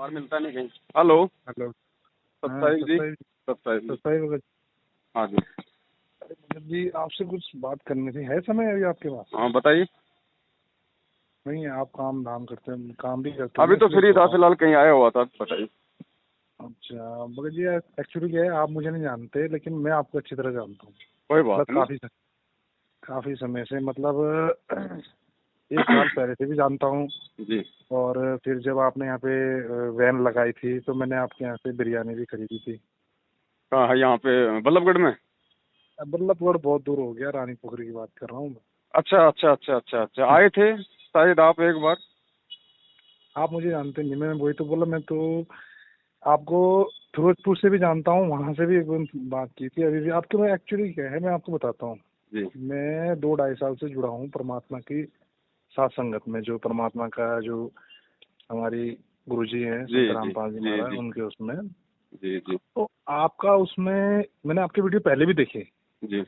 बाहर मिलता नहीं कहीं। हेलो। हेलो। सत्ताईस जी। सत्ताईस भगत हाँ जी। जी, आपसे कुछ बात करनी थी। है समय अभी आपके पास? हाँ बताइए। नहीं, आप काम धाम करते हैं, काम भी करते हैं अभी ना, तो इसलिए फ्री पूछ था, रहा हूँ। फिलहाल कहीं आया हुआ था, बताइए। अच्छा भगत जी, एक्चुअली क्या है, आप मुझे नहीं जानते लेकिन मैं आपको अच्छी तरह जानता हूँ। कोई मतलब बात नहीं। काफी समय से, मतलब 1 साल पहले से भी जानता हूँ। जी। और फिर जब आपने यहाँ पे वैन लगाई थी तो मैंने आपके यहाँ से बिरयानी भी खरीदी थी। कहाँ है? यहाँ पे बल्लभगढ़ में। बल्लभगढ़ बहुत दूर हो गया, रानी पोखरी की बात कर रहा हूँ मैं। अच्छा अच्छा अच्छा अच्छा अच्छा, आए थे शायद आप एक बार। आप मुझे जानते नहीं, मैंने वही तो बोला, मैं तो आपको फिरोजपुर से भी जानता हूँ, वहां से भी एक बार बात की थी। अभी भी आपके में एक्चुअली क्या है, मैं आपको बताता हूँ। जी मैं 2-2.5 साल से जुड़ा हूँ परमात्मा की साथ संगत में, जो परमात्मा का जो हमारी गुरुजी हैं जी संत जी रामपाल जी जी महाराज, जी उनके उसमें। जी जी तो आपका उसमें मैंने आपके वीडियो पहले भी देखे। जी।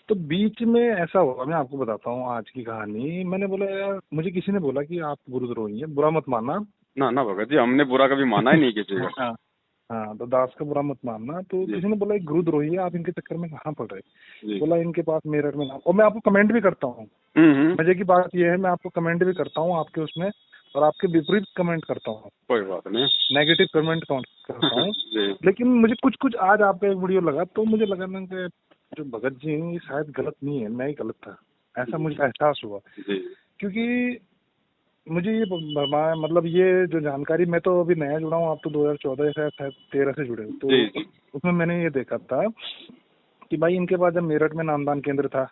तो बीच में ऐसा हुआ, मैं आपको बताता हूँ आज की कहानी। मैंने बोला यार, मुझे किसी ने बोला कि आप गुरुद्रोही हैं, बुरा मत मानना। ना ना भगत जी, हमने बुरा कभी माना ही नहीं किसी का। हाँ हाँ, तो दास का बुरा मत मानना। तो जी किसी ने बोला एक गुरुद्रोही है, आप इनके चक्कर में कहाँ पड़ रहे। जी। बोला इनके पास मेरठ में नाम, और मैं आपको कमेंट भी करता हूँ। हम्म। मजे की बात यह है, मैं आपको कमेंट भी करता हूँ आपके उसमें, और आपके विपरीत कमेंट करता हूँ, कोई बात नहीं। नेगेटिव कमेंट करता हूँ। जी लेकिन मुझे कुछ कुछ आज आपका एक वीडियो लगा तो मुझे लगा ना कि जो भगत जी हैं ये शायद गलत नहीं है, मैं ही गलत था, ऐसा मुझे एहसास हुआ। जी क्योंकि मुझे ये मतलब ये जो जानकारी, मैं तो अभी नया जुड़ा हूँ, आप तो 2014 या शायद 13 से जुड़े हो। जी तो जी उसमें मैंने ये देखा था कि भाई इनके पास जब मेरठ में नामदान केंद्र था,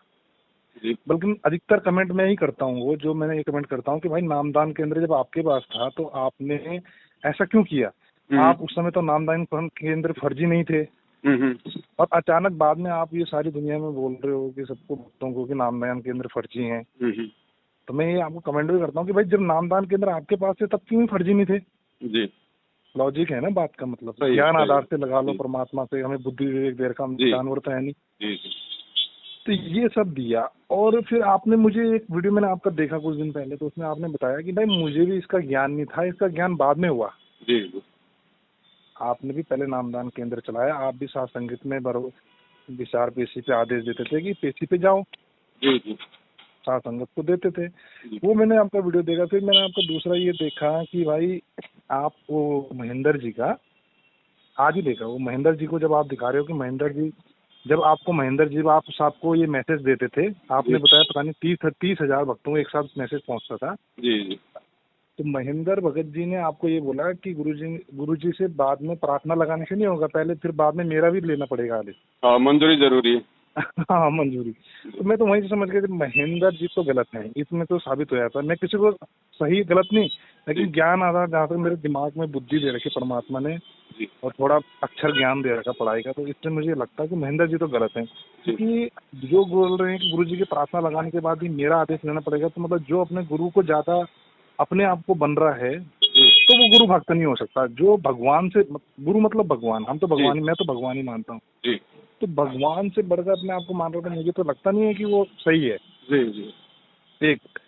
जी बल्कि अधिकतर कमेंट मैं ही करता हूँ, वो जो मैंने ये कमेंट करता हूँ कि भाई नामदान केंद्र जब आपके पास था तो आपने ऐसा क्यों किया। हम्म आप उस समय तो नामदान केंद्र फर्जी नहीं थे, हम्म और अचानक बाद में आप ये सारी दुनिया में बोल रहे हो कि सबको भक्तों को कि नामदान केंद्र फर्जी हैं। हम्म। तो मैं ये आपको कमेंट भी करता हूँ कि भाई जब नामदान केंद्र आपके पास थे तब क्यों फर्जी नहीं थे। जी लॉजिक है ना बात का, मतलब सही है ज्ञान सही है। आधार से लगा लो, जी परमात्मा से हमें बुद्धि विवेक देर का, हम जी जानवर तो है नहीं। जी जी तो ये सब दिया, और फिर आपने मुझे एक वीडियो मैंने आपका देखा कुछ दिन पहले, तो उसमें आपने बताया कि भाई मुझे भी इसका ज्ञान नहीं था, इसका ज्ञान बाद में हुआ। जी जी आपने भी पहले नामदान केंद्र चलाया, आप भी साथ संगीत में विचार पेशी पे आदेश देते थे कि पेशी पे जाओ, जी जी साथ संगत को देते थे। जी वो मैंने आपका वीडियो देखा। फिर मैंने आपका दूसरा ये देखा कि भाई आप वो महेंद्र जी का आज ही देखा, वो महेंद्र जी को जब आप दिखा रहे हो कि महेंद्र जी, जब आपको महेंद्र जी आप सबको ये मैसेज देते थे, जी आपने बताया पता नहीं 30,000 भक्तों को एक साथ मैसेज पहुंचता था। जी जी। तो महेंद्र भगत जी ने आपको ये बोला कि गुरुजी से बाद में प्रार्थना लगाने से नहीं होगा, पहले फिर बाद में मेरा भी लेना पड़ेगा आदेश। हाँ, मंजूरी जरूरी है। हाँ मंजूरी। तो मैं तो वहीं से समझ गया कि महेंद्र जी तो गलत हैं, इसमें तो साबित हो जाता है। मैं किसी को सही गलत नहीं, जी लेकिन ज्ञान आधार जहाँ तक मेरे दिमाग में बुद्धि दे रखी परमात्मा ने, जी और थोड़ा अक्षर ज्ञान दे रखा पढ़ाई का, तो इससे मुझे लगता है कि महेंद्र जी तो गलत हैं। जी क्योंकि जो बोल रहे हैं कि गुरु जी की प्रार्थना लगाने के बाद ही मेरा आदेश लेना पड़ेगा, तो मतलब जो अपने गुरु को ज्यादा अपने आप को बन रहा है जी तो वो गुरु भक्त नहीं हो सकता। जो भगवान से, गुरु मतलब भगवान, हम तो जी भगवान ही, मैं तो भगवान ही मानता हूँ। जी तो भगवान से बढ़कर अपने आप को मान रहा था, मुझे तो लगता नहीं है कि वो सही है। जी जी एक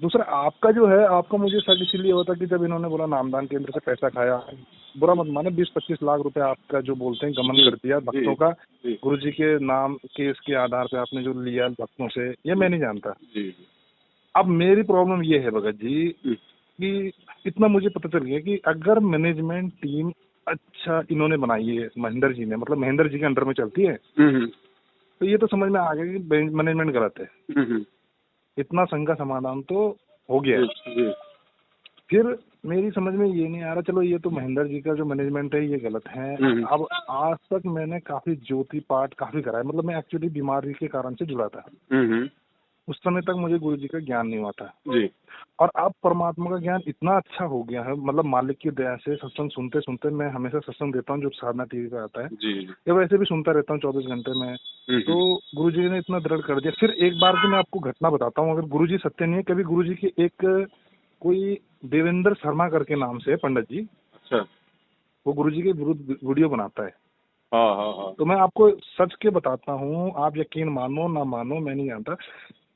दूसरा आपका जो है, आपका मुझे शक इसीलिए होता कि जब इन्होंने बोला नामदान केंद्र से पैसा खाया, बुरा मत माने, 20-25 लाख रुपए आपका जो बोलते हैं गमन जी कर दिया जी भक्तों का, जी गुरुजी के नाम केस के आधार पे आपने जो लिया भक्तों से, ये मैं नहीं जानता। जी अब मेरी प्रॉब्लम ये है भगत जी जी कि इतना मुझे पता चल गया कि अगर मैनेजमेंट टीम अच्छा इन्होंने बनाई है, महेंद्र जी ने, मतलब महेंद्र जी के अंडर में चलती है, हम्म तो ये तो समझ में आ गया कि मैनेजमेंट गलत है। हम्म। इतना संघ का समाधान तो हो गया जी है। जी फिर मेरी समझ में ये नहीं आ रहा, चलो ये तो महेंद्र जी का जो मैनेजमेंट है ये गलत है। हम्म अब आज तक मैंने काफी ज्योति पाठ काफी करा है, मतलब मैं एक्चुअली बीमारी के कारण से जुड़ा था, हम्म। उस समय तक मुझे गुरु जी का ज्ञान नहीं हुआ था। जी और अब परमात्मा का ज्ञान इतना अच्छा हो गया है, मतलब मालिक की दया से सत्संग सुनते सुनते, मैं हमेशा सत्संग देता हूँ जो साधना टीवी पे आता है, जी या वैसे भी सुनता रहता हूँ 24 घंटे में। तो हम्म गुरु जी ने इतना दृढ़ कर दिया। फिर एक बार की मैं आपको घटना बताता हूँ, अगर गुरु जी सत्य नहीं है, कभी गुरु जी की एक कोई देवेंद्र शर्मा करके नाम से है पंडित जी, अच्छा। वो गुरु जी के विरुद्ध वीडियो बनाता है। हाँ हाँ हाँ। तो मैं आपको सच के बताता हूँ, आप यकीन मानो ना मानो मैं नहीं जानता,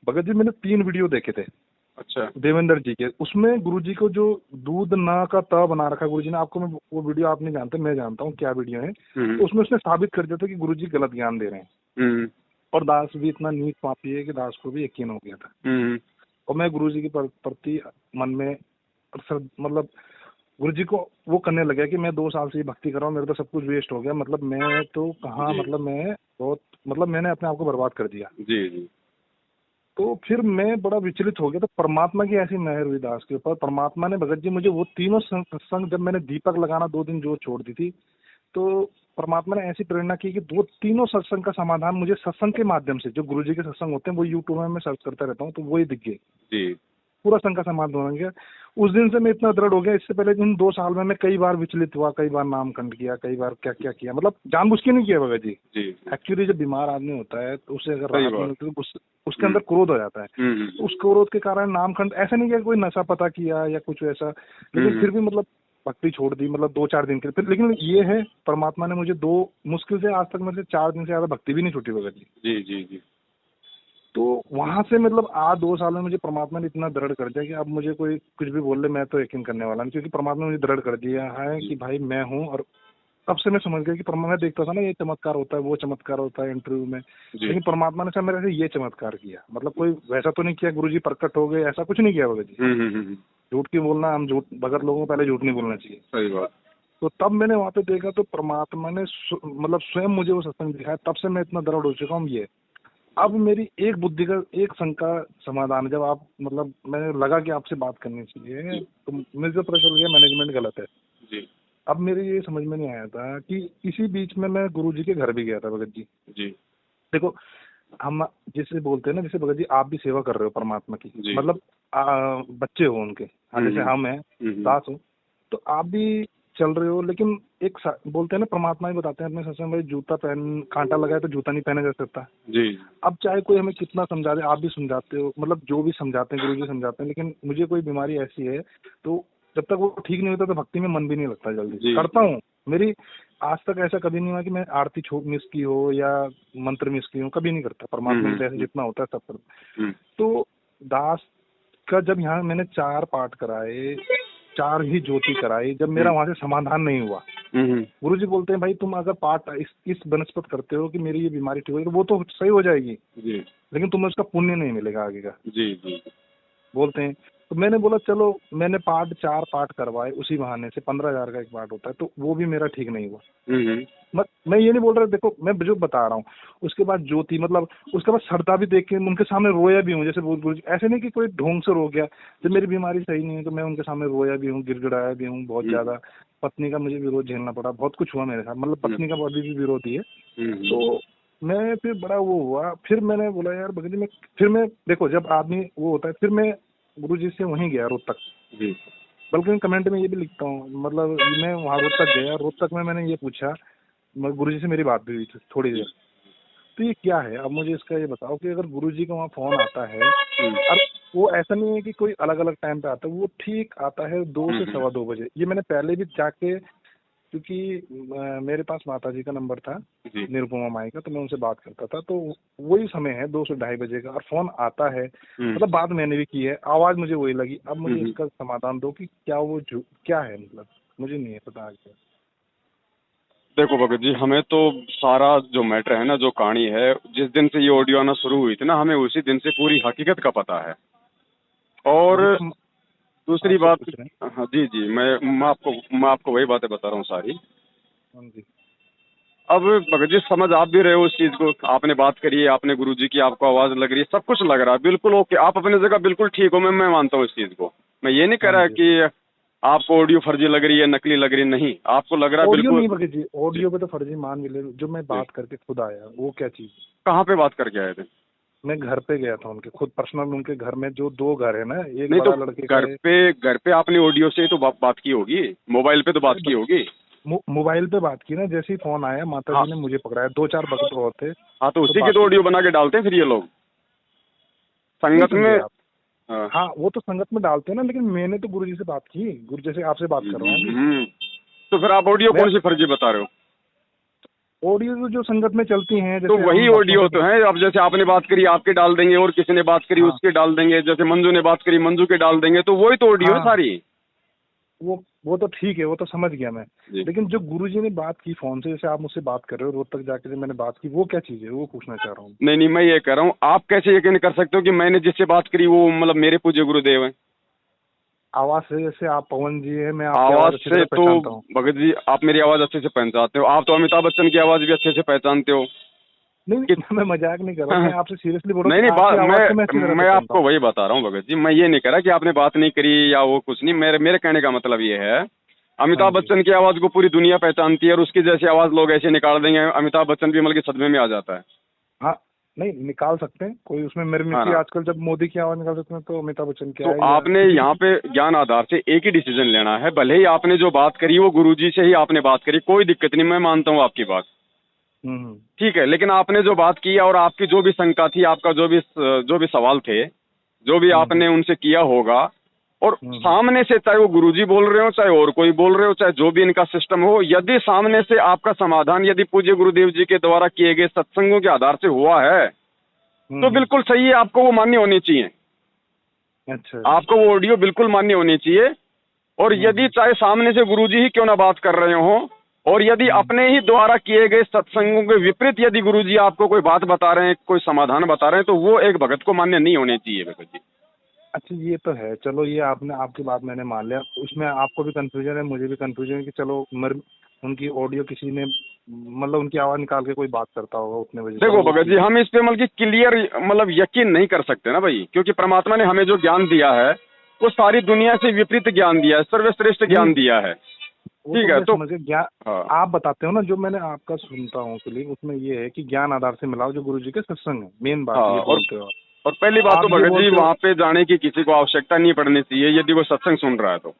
भगत जी मैंने 3 वीडियो देखे थे। अच्छा। देवेंद्र जी के, उसमें गुरुजी को जो दूध ना का त बना रखा गुरुजी ने, आपको मैं वो वीडियो आप नहीं जानते, मैं जानता हूँ क्या वीडियो है। तो उसमें उसने साबित कर दिया था कि गुरुजी गलत ज्ञान दे रहे हैं। और दास भी इतना नीच पापी है कि दास को भी यकीन हो गया था। और मैं गुरुजी के प्रति मन में मतलब गुरुजी को वो करने लगा कि मैं 2 साल से ये भक्ति कर रहा हूँ, मेरा तो सब कुछ वेस्ट हो गया, मतलब मैं तो कहाँ, मतलब मैं बहुत, मतलब मैंने अपने आप को बर्बाद कर दिया। जी जी। तो फिर मैं बड़ा विचलित हो गया। तो परमात्मा की ऐसी मेहर हुई दास के ऊपर, परमात्मा ने भगत जी मुझे वो तीनों सत्संग, जब मैंने दीपक लगाना 2 दिन जो छोड़ दी थी, तो परमात्मा ने ऐसी प्रेरणा की कि वो तीनों सत्संग का समाधान मुझे सत्संग के माध्यम से, जो गुरुजी के सत्संग होते हैं वो यूट्यूब में मैं सर्च करता रहता हूँ, तो वही दिख गए। जी। पूरा संघ का समाधान हो गया। उस दिन से मैं इतना दृढ़ हो गया। इससे पहले इन 2 साल में मैं कई बार विचलित हुआ, कई बार नामखंड किया, कई बार क्या क्या किया, मतलब जानबूझ के नहीं किया भगत जी। एक्चुअली जब बीमार आदमी होता है तो उसे अगर राहत नहीं मिलती तो उसके अंदर क्रोध हो जाता है। उस क्रोध के कारण नामखंड, ऐसा नहीं किया कोई नशा पता किया या कुछ ऐसा, लेकिन फिर भी मतलब भक्ति छोड़ दी, मतलब 2-4 दिन के लिए। फिर लेकिन ये है, परमात्मा ने मुझे 2 मुश्किल से आज तक मेरे से 4 दिन से ज्यादा भक्ति भी नहीं छूटी भगत जी। जी जी जी। तो वहां से मतलब आज 2 साल में मुझे परमात्मा ने इतना दृढ़ कर दिया कि अब मुझे कोई कुछ भी बोल ले मैं तो यकीन करने वाला नहीं, क्योंकि परमात्मा ने मुझे दृढ़ कर दिया है कि भाई मैं हूँ। और तब से मैं समझ गया कि परमात्मा, देखता था ना ये चमत्कार होता है वो चमत्कार होता है इंटरव्यू में, लेकिन परमात्मा ने सब मेरे से ये चमत्कार किया, मतलब कोई वैसा तो नहीं किया गुरुजी प्रकट हो गए, ऐसा कुछ नहीं किया भगत जी। झूठ की बोलना, हम झूठ, भगत लोगों को पहले झूठ नहीं बोलना चाहिए। सही बात। तो तब मैंने वहाँ पे देखा तो परमात्मा ने मतलब स्वयं मुझे वो सत्संग दिखाया, तब से मैं इतना दृढ़ हो चुका हूँ। ये अब मेरी एक बुद्धि का, एक शंका समाधान, जब आप मतलब मैंने लगा कि आपसे बात करनी चाहिए, तो मुझे पता चल गया मैनेजमेंट गलत है जी। अब मेरे ये समझ में नहीं आया था कि इसी बीच में मैं गुरुजी के घर भी गया था भगत जी। देखो, हम जिसे बोलते हैं ना, जैसे भगत जी आप भी सेवा कर रहे हो परमात्मा की, मतलब बच्चे हो उनके, जैसे हम हैं, दास हो, तो आप भी चल रहे हो, लेकिन एक बोलते हैं ना, परमात्मा ही बताते हैं अपने सत्संग में, जूता पहन, कांटा लगाए तो जूता नहीं पहना जा सकता जी। अब चाहे कोई हमें कितना समझा दे, आप भी समझाते हो, मतलब जो भी समझाते हैं गुरुजी समझाते हैं, लेकिन मुझे कोई बीमारी ऐसी है तो जब तक वो ठीक नहीं होता तो भक्ति में मन भी नहीं लगता जल्दी। करता हूँ, मेरी आज तक ऐसा कभी नहीं हुआ कि मैं आरती मिस की हो या मंत्र मिस की हो, कभी नहीं करता। परमात्मा की जैसे जितना होता है सब करता। तो दास का जब यहाँ मैंने 4 पाठ कराए, 4 ही ज्योति कराई, जब मेरा वहां से समाधान नहीं हुआ, गुरुजी बोलते हैं भाई तुम अगर पाठ इस बनस्पत करते हो कि मेरी ये बीमारी ठीक होगी, वो तो सही हो जाएगी जी, लेकिन तुम्हें उसका पुण्य नहीं मिलेगा आगे का जी बोलते हैं। तो मैंने बोला चलो, मैंने 4 पाठ करवाए उसी बहाने से, 15,000 का एक पाठ होता है, तो वो भी मेरा ठीक नहीं हुआ। मैं ये नहीं बोल रहा, देखो मैं जो बता रहा हूँ। उसके बाद ज्योति, मतलब उसके बाद श्रद्धा भी देख के उनके सामने रोया भी हूँ, जैसे गुरु जी, ऐसे नहीं कि कोई ढोंग से रो गया। जब मेरी बीमारी सही नहीं है तो मैं उनके सामने रोया भी हूँ, गिड़गिड़ाया भी हूँ बहुत ज्यादा। पत्नी का मुझे विरोध झेलना पड़ा, बहुत कुछ हुआ मेरे साथ, मतलब पत्नी का अभी भी विरोध ही है। तो मैं फिर बड़ा वो हुआ, फिर मैंने बोला यार भगत जी, मैं फिर मैं देखो जब आदमी वो होता है, फिर मैं गुरुजी से वहीं गया रोहतक जी। बल्कि कमेंट में ये भी लिखता हूँ, मतलब मैं वहाँ रोहतक गया, रोहतक में मैंने ये पूछा, गुरुजी से मेरी बात भी हुई थी थोड़ी देर, तो ये क्या है, अब मुझे इसका ये बताओ कि अगर गुरुजी का वहाँ फोन आता है, और वो ऐसा नहीं है कि कोई अलग अलग टाइम पे आता है, वो ठीक आता है 2 से 2:15 बजे। ये मैंने पहले भी जाके, क्योंकि मेरे पास माता जी का नंबर था निरुपमा माई का, तो मैं उनसे बात करता था, तो वही समय है 2 से 2:30 बजे का, और फोन आता है, मतलब बात मैंने भी की है, आवाज मुझे वही लगी। अब मुझे इसका समाधान दो कि क्या वो क्या है, मतलब मुझे नहीं है पता आगे। देखो भगत जी, हमें तो सारा जो मैटर है ना, जो कहानी है, जिस दिन से ये ऑडियो आना शुरू हुई थी ना, हमें उसी दिन से पूरी हकीकत का पता है। और दूसरी बात, हाँ जी जी, मैं आपको वही बातें बता रहा हूँ सारी। अब भगत जी समझ आप भी रहे हो उस चीज को, आपने बात करी है, आपने गुरुजी की आपको आवाज लग रही है, सब कुछ लग रहा है, बिल्कुल ओके, आप अपनी जगह बिल्कुल ठीक हो, मैं मानता हूँ इस चीज को। मैं ये नहीं कह रहा कि आपको ऑडियो फर्जी लग रही है, नकली लग रही है, नहीं, आपको लग रहा है बिल्कुल नहीं भगत जी, ऑडियो पे तो फर्जी मान भी ले, जो मैं बात करके खुद आया, वो क्या चीज? कहाँ पे बात करके आए थे? मैं घर पे गया था उनके, खुद पर्सनल, उनके घर में, जो 2 घर है ना, एक नहीं बड़ा तो लड़के घर पे आपने ऑडियो से तो बात की होगी, मोबाइल पे तो बात की होगी। मोबाइल पे बात की ना, जैसे ही फोन आया माता जी ने मुझे पकड़ाया, 2-4 भक्त और थे। हाँ, तो उसी के तो ऑडियो बना के डालते हैं फिर ये लोग संगत में। हाँ वो तो संगत में डालते हैं ना, लेकिन मैंने तो गुरुजी से बात की, गुरु जैसे आपसे बात कर रहा हूँ। तो फिर आप ऑडियो कौन सी फर्जी बता रहे हो? ऑडियो तो जो संगत में चलती हैं, तो जैसे वही ऑडियो तो है। अब जैसे आपने बात करी आपके डाल देंगे, और किसी ने बात करी हाँ उसके डाल देंगे, जैसे मंजू ने बात करी मंजू के डाल देंगे, तो वही तो ऑडियो है हाँ, सारी। वो तो ठीक है, वो तो समझ गया मैं। जी। लेकिन जो गुरुजी ने बात की फोन से, जैसे आप मुझसे बात कर रहे हो, रोहतक जाके जो मैंने बात की, वो क्या चीज़ है, वो पूछना चाह रहा हूँ। नहीं नहीं, मैं ये कह रहा हूँ, आप कैसे यकीन कर सकते हो कि मैंने जिससे बात करी वो मतलब मेरे पूज्य गुरुदेव हैं? आवाज़ से, जैसे आप पवन जी है, मैं आपकी आवाज आवाज़ अच्छी से तरह तो पहचानता हूँ। भगत जी आप मेरी आवाज अच्छे से पहचानते हो, आप तो अमिताभ बच्चन की आवाज भी अच्छे से पहचानते हो नहीं कि नहीं, मैं मजाक नहीं कर रहा हूँ, मैं आपसे सीरियसली बोल रहा हूँ नहीं कि नहीं, आपकी बात आवाज़ को मैं अच्छी तरह मैं पहचानता आपको हूँ। वही बता रहा हूँ भगत जी, मैं ये नहीं कह रहा कि आपने बात नहीं करी या वो कुछ नहीं, मेरे मेरे कहने का मतलब ये है, हाँ अमिताभ जी। बच्चन की आवाज को पूरी दुनिया पहचानती है, और उसकी जैसी आवाज लोग ऐसे निकाल देंगे, अमिताभ बच्चन भी मतलब कि सदमे में आ जाता है। हाँ, नहीं निकाल सकते हैं, कोई उसमें मेरे में हाँ से ना। आजकल जब मोदी की आवाज़ निकाल सकते हैं तो अमिताभ बच्चन की तो है या आपने किसी यहाँ की। पे ज्ञान आधार से एक ही डिसीजन लेना है, भले ही आपने जो बात करी वो गुरुजी से ही आपने बात करी, कोई दिक्कत नहीं, मैं मानता हूँ आपकी बात, हम्म। ठीक है, लेकिन आपने जो बात की और आपकी जो भी शंका थी, आपका जो भी सवाल थे, जो भी हम्म। आपने उनसे किया होगा, और हम्म। सामने से चाहे वो गुरुजी बोल रहे हो, चाहे और कोई बोल रहे हो, चाहे जो भी इनका सिस्टम हो, यदि सामने से आपका समाधान यदि पूज्य गुरुदेव जी के द्वारा किए गए सत्संगों के आधार से हुआ है, तो हम्म। बिल्कुल सही है, आपको वो मान्य होनी चाहिए, अच्छा। आपको वो ऑडियो बिल्कुल मान्य होनी चाहिए। और यदि हम्म। चाहे सामने से गुरुजी ही क्यों ना बात कर रहे हो, और यदि हम्म। अपने ही द्वारा किए गए सत्संगों के विपरीत यदि गुरुजी आपको कोई बात बता रहे हैं, कोई समाधान बता रहे हैं, तो वो एक भगत को मान्य नहीं होने चाहिए भगत जी। अच्छा, ये तो है, चलो ये आपने, आपकी बात मैंने मान लिया, उसमें आपको भी कंफ्यूजन है, मुझे भी कंफ्यूजन है कि चलो मर उनकी ऑडियो किसी ने, मतलब उनकी आवाज़ निकाल के कोई बात करता होगा उतने बजे, देखो चलो वो भगत जी, ठीक है। हम इस पे मतलब कि क्लियर मतलब यकीन नहीं कर सकते ना भाई, क्योंकि परमात्मा ने हमें जो ज्ञान दिया है वो सारी दुनिया से विपरीत ज्ञान दिया है, सर्वश्रेष्ठ नहीं, ज्ञान दिया है, वो तो ठीक है मैं तो। समझ गया, ज्ञान हाँ आप बताते हो ना, जो मैंने आपका सुनता हूँ फिलिंग, उसमें ये है कि ज्ञान आधार से मिलाओ, जो गुरुजी के सत्संग है, मेन बात हाँ। ये बोलते हो और पहली बात तो आप ये भगत जी, बोलते हो। वहाँ पे जाने की किसी को आवश्यकता नहीं पड़नी चाहिए यदि वो सत्संग सुन रहा है तो।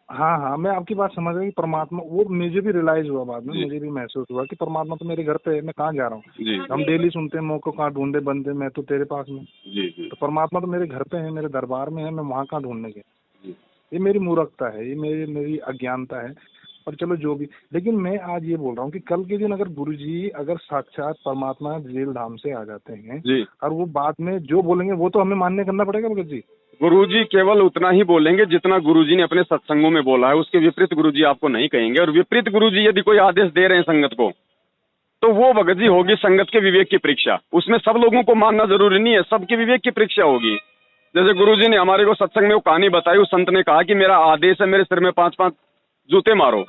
हाँ हाँ, मैं आपकी बात समझ गया कि परमात्मा, वो मुझे भी रियलाइज हुआ बाद में, जी मुझे भी महसूस हुआ कि परमात्मा तो मेरे घर पे है, मैं कहाँ जा रहा हूँ। जी हम डेली सुनते हैं, मौको कहाँ ढूंढे बंदे, मैं तो तेरे पास में। जी जी तो परमात्मा तो मेरे घर पे है, मेरे दरबार में है, मैं वहाँ कहाँ ढूंढने गया। जी। ये मेरी मूर्खता है, ये मेरी मेरी अज्ञानता है। पर चलो जो भी, लेकिन मैं आज ये बोल रहा हूँ कि कल के दिन अगर गुरुजी, अगर साक्षात परमात्मा जेल धाम से आ जाते हैं, जी और वो बाद में जो बोलेंगे वो तो हमें मान्य करना पड़ेगा भगत जी। गुरुजी केवल उतना ही बोलेंगे जितना गुरुजी ने अपने सत्संगों में बोला है, उसके विपरीत गुरुजी आपको नहीं कहेंगे, और विपरीत गुरुजी यदि कोई आदेश दे रहे हैं संगत को, तो वो भगत जी होगी संगत के विवेक की परीक्षा, उसमें सब लोगों को मानना जरूरी नहीं है, सबकी विवेक की परीक्षा होगी। जैसे गुरुजी ने हमारे को सत्संग में वो कहानी बताई, उस संत ने कहा कि मेरा आदेश है मेरे सिर में 5-5 जूते मारो,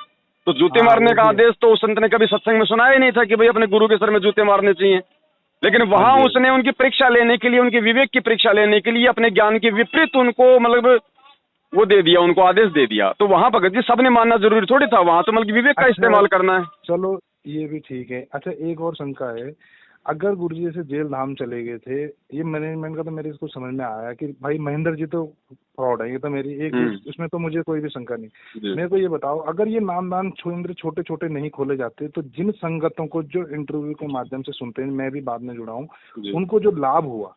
तो जूते हाँ मारने वो का भी है। आदेश तो उस संत ने कभी सत्संग में सुनाया ही नहीं था कि भाई अपने गुरु के सिर में जूते मारने चाहिए, लेकिन हाँ वहां जी, हाँ जी। उसने उनकी परीक्षा लेने के लिए, उनके विवेक की परीक्षा लेने के लिए अपने ज्ञान के विपरीत उनको मतलब वो दे दिया, उनको आदेश दे दिया, तो वहां भगत जी सबने मानना जरूरी थोड़ी था, वहां तो मतलब विवेक का अच्छा, इस्तेमाल करना है। चलो ये भी ठीक है। अच्छा, एक और शंका है, अगर गुरुजी जैसे जेल धाम चले गए थे, ये मैनेजमेंट का तो मेरे को समझ में आया कि भाई महेंद्र जी तो फ्रॉड है, ये तो मेरी एक भी, उसमें तो मुझे कोई भी शंका नहीं। जी मेरे को ये बताओ, अगर ये नामदान केंद्र छोटे छोटे नहीं खोले जाते, तो जिन संगतों को जो इंटरव्यू के माध्यम से सुनते हैं, मैं भी बाद में जुड़ा हूँ, जी। उनको जो लाभ हुआ,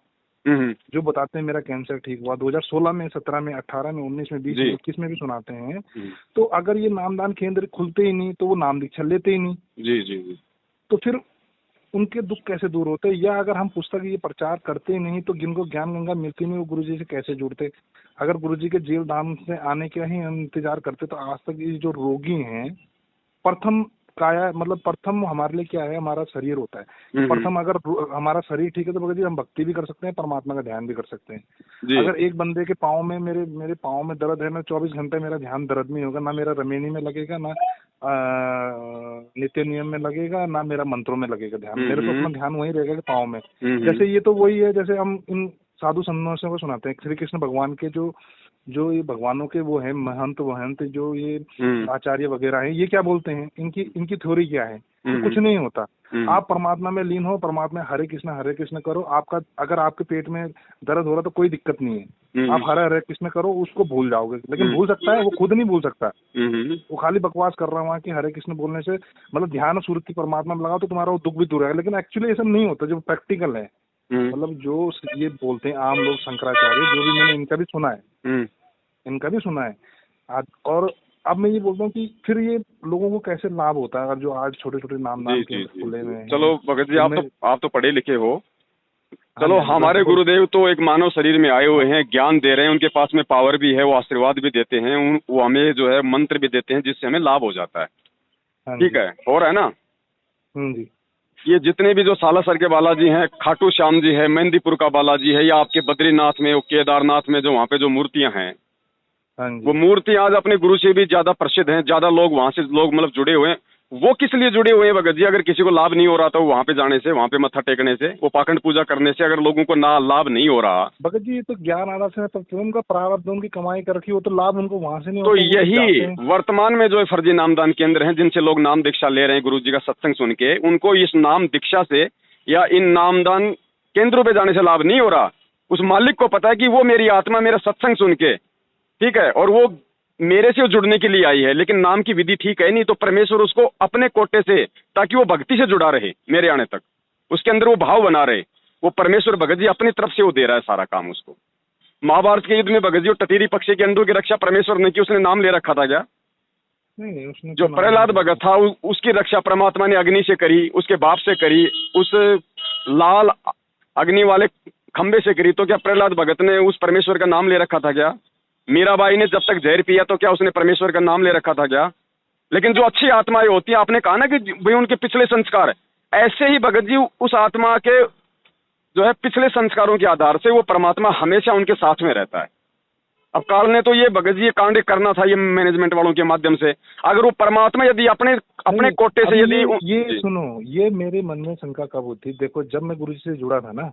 हम्म। जो बताते हैं मेरा कैंसर ठीक हुआ 2016 में, 17 में, 18 में, 19 में, 20 में, जी 21 में भी सुनाते हैं, हम्म। तो अगर ये नामदान केंद्र खुलते ही नहीं तो वो नाम दीक्षा लेते ही नहीं, जी जी जी। तो फिर उनके दुख कैसे दूर होते? या अगर हम पुस्तक ये प्रचार करते ही नहीं तो जिनको ज्ञान गंगा मिलती नहीं वो गुरुजी से कैसे जुड़ते? अगर गुरुजी के जेल धाम से आने का ही हम इंतजार करते तो आज तक ये जो रोगी हैं, प्रथम काया, मतलब प्रथम हमारे लिए क्या है, हमारा शरीर होता है कि हम्म। प्रथम अगर हमारा शरीर ठीक है तो भगत जी हम भक्ति भी कर सकते हैं, परमात्मा का ध्यान भी कर सकते हैं। जी अगर एक बंदे के पाँव में, मेरे मेरे पाँव में दर्द है, मैं 24 घंटे मेरा ध्यान दर्द में ही होगा, ना मेरा रमेनी में लगेगा, ना नित्य नियम में लगेगा, ना मेरा मंत्रों में लगेगा ध्यान, मेरे तो अपना ध्यान वहीं रहेगा कि पाँव में। जैसे ये तो वही है, जैसे हम इन साधु संतों को सुनाते हैं श्री कृष्ण भगवान के जो जो ये भगवानों के वो है महंत वहंत, जो ये आचार्य वगैरह हैं, ये क्या बोलते हैं, इनकी इनकी थ्योरी क्या है कि कुछ नहीं होता, आप परमात्मा में लीन हो, परमात्मा हरे कृष्ण करो, आपका अगर आपके पेट में दर्द हो रहा तो कोई दिक्कत नहीं है, आप हरे हरे कृष्ण करो, उसको भूल जाओगे। लेकिन भूल सकता है वो, खुद नहीं भूल सकता, वो खाली बकवास कर रहा है कि हरे कृष्ण बोलने से मतलब ध्यान सूर्य की परमात्मा में लगाओ तो तुम्हारा वो दुख भी दूर है, लेकिन एक्चुअली ऐसा नहीं होता जो प्रैक्टिकल है। मतलब जो ये बोलते हैं आम लोग, शंकराचार्य, जो भी मैंने इनका भी सुना है, इनका भी सुना है। और अब मैं ये बोलता हूँ कि फिर ये लोगों को कैसे लाभ होता है अगर जो आज छोटे छोटे नाम जी केंद्र जी खुले हुए हैं। चलो भगत जी, आप तो पढ़े लिखे हो। हाँ चलो, जी, हाँ जी, हमारे बस गुरुदेव तो एक मानव शरीर में आए हुए हैं, ज्ञान दे रहे हैं, उनके पास में पावर भी है, वो आशीर्वाद भी देते हैं, वो हमें जो है मंत्र भी देते हैं जिससे हमें लाभ हो जाता है। हाँ ठीक जी। है, हो रहा है ना। जी। ये जितने भी जो सालासर के बालाजी हैं, खाटू श्याम जी है, मेहंदीपुर का बालाजी है, या आपके बद्रीनाथ में, केदारनाथ में जो वहाँ पे जो मूर्तियां हैं, हाँ वो जी। मूर्ति आज अपने गुरु से भी ज्यादा प्रसिद्ध हैं, ज्यादा लोग वहां से लोग मतलब जुड़े हुए हैं। वो किस लिए जुड़े हुए हैं भगत जी? अगर किसी को लाभ नहीं हो रहा तो वहां पे जाने से, वहां पे मत्था टेकने से, वो पाखंड पूजा करने से अगर लोगों को ना लाभ नहीं हो रहा, भगत जी ये तो ज्ञान आदर्श है, तो उनका प्रारब्ध उनकी कमाई कर रखी, वो तो लाभ उनको वहां से नहीं तो होता, वो तो जाते यही हैं। वर्तमान में जो है फर्जी नामदान केंद्र हैं, जिनसे लोग नाम दीक्षा ले रहे हैं गुरु जी का सत्संग सुन के, उनको इस नाम दीक्षा से या इन नामदान केंद्रों पे जाने से लाभ नहीं हो रहा। उस मालिक को पता है कि वो मेरी आत्मा मेरा सत्संग सुन के, ठीक है, और वो मेरे से जुड़ने के लिए आई है, लेकिन नाम की विधि ठीक है नहीं, तो परमेश्वर उसको अपने कोटे से, ताकि वो भक्ति से जुड़ा रहे मेरे आने तक, उसके अंदर वो भाव बना रहे, वो परमेश्वर भगत जी अपनी तरफ से वो दे रहा है सारा काम उसको। महाभारत के युद्ध में भगत जी टटीरी पक्षी के अंडों की रक्षा परमेश्वर ने की, उसने नाम ले रखा था क्या? नहीं, उसने जो तो नाम प्रहलाद नहीं भगत था उसकी रक्षा परमात्मा ने अग्नि से करी, उसके बाप से करी, उस लाल अग्नि वाले खंबे से करी। तो क्या प्रहलाद भगत ने उस परमेश्वर का नाम ले रखा था क्या? मीराबाई ने जब तक जहर पिया तो क्या उसने परमेश्वर का नाम ले रखा था क्या? लेकिन जो अच्छी आत्माएं होती हैं, आपने कहा ना कि भाई उनके पिछले संस्कार, ऐसे ही भगत जी उस आत्मा के जो है पिछले संस्कारों के आधार से वो परमात्मा हमेशा उनके साथ में रहता है। अब काल ने तो ये भगत जी ये कांड करना था, ये मैनेजमेंट वालों के माध्यम से। अगर वो परमात्मा यदि अपने नहीं, कोटे से अभी यदि ये सुनो, ये मेरे मन में शंका कब होती, देखो जब मैं गुरु जी से जुड़ा था ना,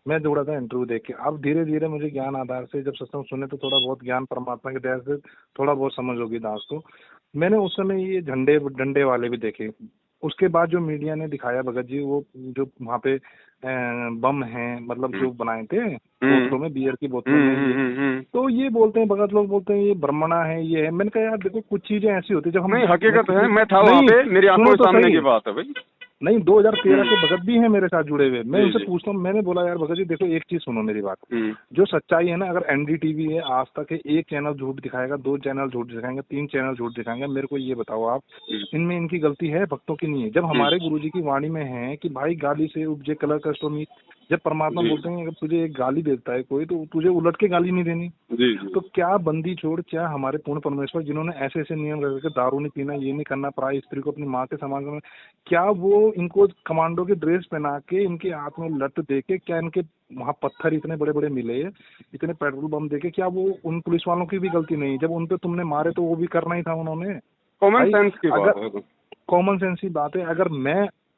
मैं जुड़ा था इंटरव्यू देख के, अब धीरे धीरे मुझे ज्ञान आधार से जब सत्संग सुने तो थोड़ा बहुत ज्ञान परमात्मा की दया से थोड़ा बहुत समझ होगी दास को। मैंने उस समय ये झंडे डंडे वाले भी देखे। उसके बाद जो मीडिया ने दिखाया भगत जी, वो जो वहाँ पे बम हैं, मतलब जो बनाए थे बोतलों में, बियर की बोतलों में, तो ये बोलते हैं भगत लोग, बोलते हैं ये ब्रह्मणा है, ये है। मैंने कहा यार देखो कुछ चीजें ऐसी होती है जब हम, नहीं हकीकत है, मैं था वहाँ पे, मेरी आंखों के सामने की बात है भाई। नहीं, 2013 के भगत भी हैं मेरे साथ जुड़े हुए। मैं उनसे जी। पूछता हूँ, मैंने बोला यार भगत जी देखो एक चीज सुनो मेरी बात, जो सच्चाई है ना, अगर एनडीटीवी है, आज तक है, एक चैनल झूठ दिखाएगा, 2 चैनल झूठ दिखाएंगे, 3 चैनल झूठ दिखाएंगे, मेरे को ये बताओ आप, इनमें इनकी गलती है, भक्तों की नहीं है? जब हमारे गुरुजी की वाणी में है कि भाई गाली से उपजे कलह कष्ट और मीत, जब परमात्मा बोलते हैं अगर तुझे एक गाली देता है कोई तो तुझे उलट के गाली नहीं देनी। तो क्या बंदी छोड़, क्या हमारे पूर्ण परमेश्वर जिन्होंने ऐसे ऐसे नियम रखे कि दारू नहीं पीना, ये नहीं करना, पराई स्त्री को अपनी माँ के समान करना, क्या वो इनको कमांडो की ड्रेस पहना के इनके हाथ में लट दे के, क्या इनके वहाँ पत्थर इतने बड़े बड़े मिले, इतने पेट्रोल बम देके, क्या वो उन पुलिस वालों की भी गलती नहीं? जब उन पे तुमने मारे तो वो भी करना ही था उन्होंने। कॉमन सेंस की बात है, कॉमन सेंस की बात है। अगर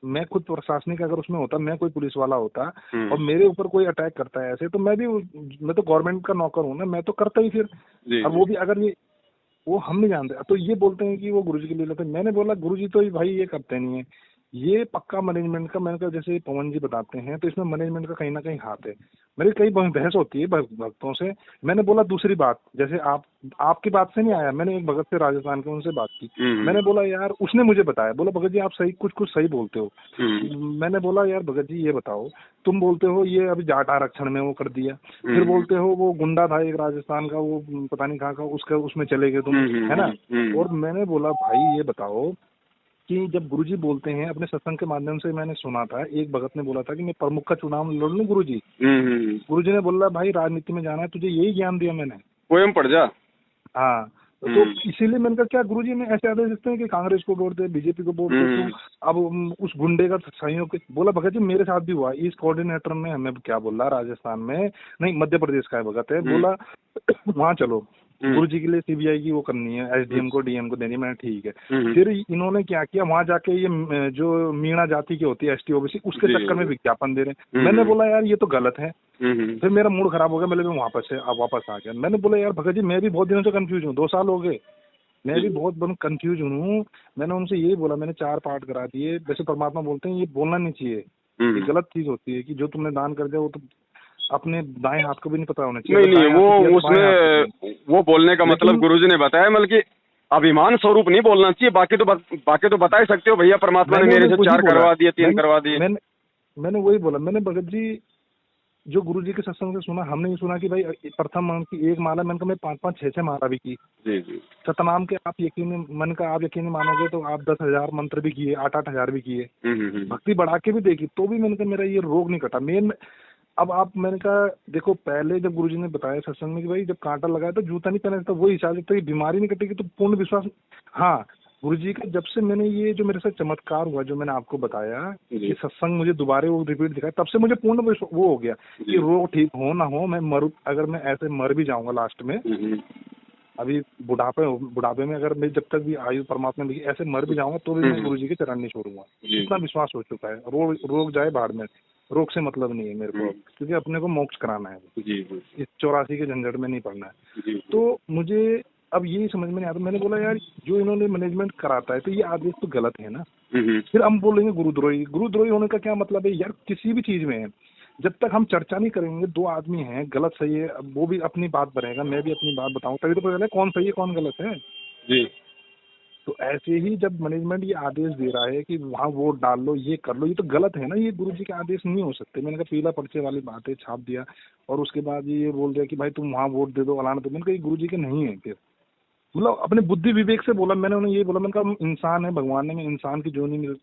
मैं खुद प्रशासनिक अगर उसमें होता, मैं कोई पुलिस वाला होता और मेरे ऊपर कोई अटैक करता है ऐसे, तो मैं तो गवर्नमेंट का नौकर हूँ ना, मैं तो करता ही फिर। अब वो भी अगर ये वो हम नहीं जानते, तो ये बोलते हैं कि वो गुरुजी के लिए लेते हैं। मैंने बोला गुरुजी तो भाई ये करते नहीं है, ये पक्का मैनेजमेंट का। मैंने कहा जैसे पवन जी बताते हैं तो इसमें मैनेजमेंट का कहीं ना कहीं हाथ है। मेरी कई बहस होती है भक्तों से। मैंने बोला दूसरी बात, जैसे आपकी बात से नहीं आया, मैंने एक भगत से राजस्थान के, उनसे बात की। मैंने बोला यार, उसने मुझे बताया, बोला भगत जी आप सही कुछ सही बोलते हो। मैंने बोला यार भगत जी ये बताओ, तुम बोलते हो ये अभी जाट आरक्षण में वो कर दिया, फिर बोलते हो वो गुंडा था एक राजस्थान का, वो पता नहीं कहाँ का, उसमें चले गए तुम, है ना। और मैंने बोला भाई ये बताओ कि जब गुरुजी बोलते हैं, अपने सत्संग के माध्यम से मैंने सुना था, एक भगत ने बोला था कि मैं प्रमुख का चुनाव लड़ लूं गुरुजी। गुरुजी ने बोला भाई राजनीति में जाना है, तुझे यही ज्ञान दिया मैंने, पोएम पढ़ जा। हाँ, तो इसीलिए मैंने कहा क्या गुरुजी ने ऐसे आदेश देते हैं कि कांग्रेस को वोट दे, बीजेपी को वोट दे, तो अब उस गुंडे का सहयोग। बोला भगत जी मेरे साथ भी हुआ, इस कोऑर्डिनेटर ने हमें क्या बोला, राजस्थान में नहीं मध्य प्रदेश का है भगत है, बोला वहाँ चलो, गुरुजी के लिए सीबीआई की वो करनी है, एसडीएम को डीएम को देनी। मैंने ठीक है। फिर इन्होंने क्या किया, वहां जाके ये जो मीणा जाति की होती है एसटी ओबीसी, उसके चक्कर में विज्ञापन दे रहे हैं। मैंने बोला यार ये तो गलत है। फिर मेरा मूड खराब हो गया, मैं वापस आ गया। मैंने बोला यार भगत जी मैं भी बहुत दिनों से कंफ्यूज हूँ, 2 साल हो गए, मैं भी बहुत कंफ्यूज हूँ। मैंने उनसे यही बोला, मैंने 4 पाठ करा दिए। वैसे परमात्मा बोलते हैं ये बोलना नहीं चाहिए, ये गलत चीज होती है कि जो तुमने दान कर दिया वो तो अपने दाएं हाथ को भी नहीं पता होना चाहिए। नहीं वो उसमें वो बोलने का मतलब गुरुजी ने बताया, मतलब कि अभिमान स्वरूप नहीं बोलना चाहिए। बाकी तो बता ही सकते हो भैया परमात्मा ने मेरे से 4 करवा दिए, 3 करवा दिए। मैंने वही बोला। मैंने भगत जी जो गुरुजी के सत्संग से सुना, हमने ये सुना कि भाई प्रथम मंत्र की एक माला मैंने कहा मैं 5-5 6-6 माला भी की। जी जी। सतनाम के आप यकीनी मानोगे तो आप 10,000 मंत्र भी किए, 8-8 हजार भी किए, भक्ति बढ़ा के भी देखी, तो भी मैंने कहा मेरा ये रोग नहीं कटा। मेन अब आप, मैंने कहा देखो पहले जब गुरुजी ने बताया सत्संग में कि भाई जब कांटा लगाया तो जूता नहीं पहना, तो वही हिसाब से तो ये बीमारी नहीं कटेगी, तो पूर्ण विश्वास। हाँ, गुरुजी का जब से मैंने ये जो मेरे साथ चमत्कार हुआ, जो मैंने आपको बताया कि सत्संग मुझे दोबारा वो रिपीट दिखाया, तब से मुझे पूर्ण वो हो गया कि रोग ठीक हो ना हो, मैं मरूं, अगर मैं ऐसे मर भी जाऊंगा लास्ट में, अभी बुढ़ापे में अगर मैं जब तक भी आयु परमात्मा में ऐसे मर भी जाऊंगा तो भी मैं गुरुजी के चरण नहीं छोड़ूंगा। इतना विश्वास हो चुका है। रोग जाए बाहर में, रोग से मतलब नहीं है मेरे को, क्योंकि अपने को मोक्ष कराना है, इस 84 के झंझट में नहीं पड़ना है। तो मुझे अब यही समझ में नहीं आता। मैंने बोला यार जो इन्होंने मैनेजमेंट कराता है तो ये आदेश तो गलत है ना। फिर हम बोलेंगे गुरुद्रोही होने का क्या मतलब है यार? किसी भी चीज में है, जब तक हम चर्चा नहीं करेंगे, दो आदमी हैं, गलत सही है, वो भी अपनी बात बनाएगा, मैं भी अपनी बात बताऊं, तभी तो पता चले कौन सही है कौन गलत है जी। तो ऐसे ही जब मैनेजमेंट ये आदेश दे रहा है कि वहाँ वोट डाल लो, ये कर लो, ये तो गलत है ना, ये गुरुजी के आदेश नहीं हो सकते। मैंने कहा पीला पर्चे वाली बात है, छाप दिया और उसके बाद ये बोल दिया कि भाई तुम वहाँ वोट दे दो, अलाना दो। मैंने कहा ये गुरुजी के नहीं है। फिर मतलब अपने बुद्धि विवेक से बोला मैंने, उन्हें ये बोला, मैंने कहा इंसान है, भगवान ने इंसान की जोनी में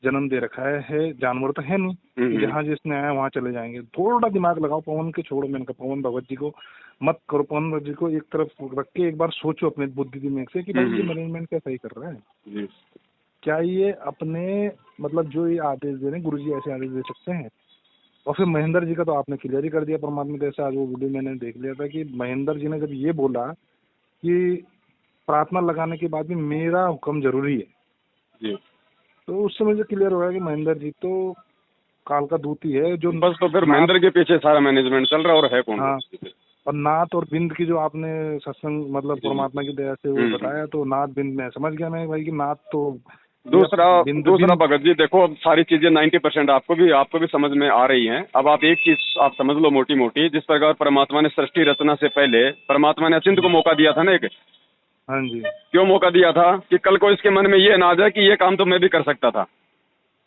जन्म दे रखा है, जानवर तो है नहीं जहाँ जिसने आया वहाँ चले जाएंगे। थोड़ा दिमाग लगाओ, पवन के छोड़ो। मैंने कहा पवन भगवत जी को मत करो, पवन भगवत जी को एक तरफ रख के एक बार सोचो अपने बुद्धि दिमाग से कि भाई ये मैनेजमेंट क्या सही कर रहा है, क्या ये अपने मतलब जो ये आदेश दे रहे हैं, गुरुजी ऐसे आदेश दे सकते हैं? और फिर महेंद्र जी का तो आपने क्लियर ही कर दिया परमात्मा जैसे, आज वो वीडियो मैंने देख लिया था कि महेंद्र जी ने जब ये बोला कि प्रार्थना लगाने के बाद भी मेरा हुक्म जरूरी है, तो उस समय से क्लियर हो गया कि महेंद्र जी तो काल का दूत ही है जो बस। तो फिर महेंद्र के पीछे सारा मैनेजमेंट चल रहा है, और है कौन? हाँ, और नाथ और बिंद की जो आपने सत्संग मतलब परमात्मा की दया से वो बताया, तो नाथ बिंद में समझ गया मैं भाई कि नाथ तो दूसरा भगत जी देखो, अब सारी चीजें 90% आपको भी समझ में आ रही हैं। अब आप एक चीज आप समझ लो मोटी मोटी, जिस प्रकार परमात्मा ने सृष्टि रचना से पहले परमात्मा ने अचिंत को मौका दिया था ना एक। हाँ जी। क्यों मौका दिया था? कि कल को इसके मन में ये ना आ जाए कि ये काम तो मैं भी कर सकता था।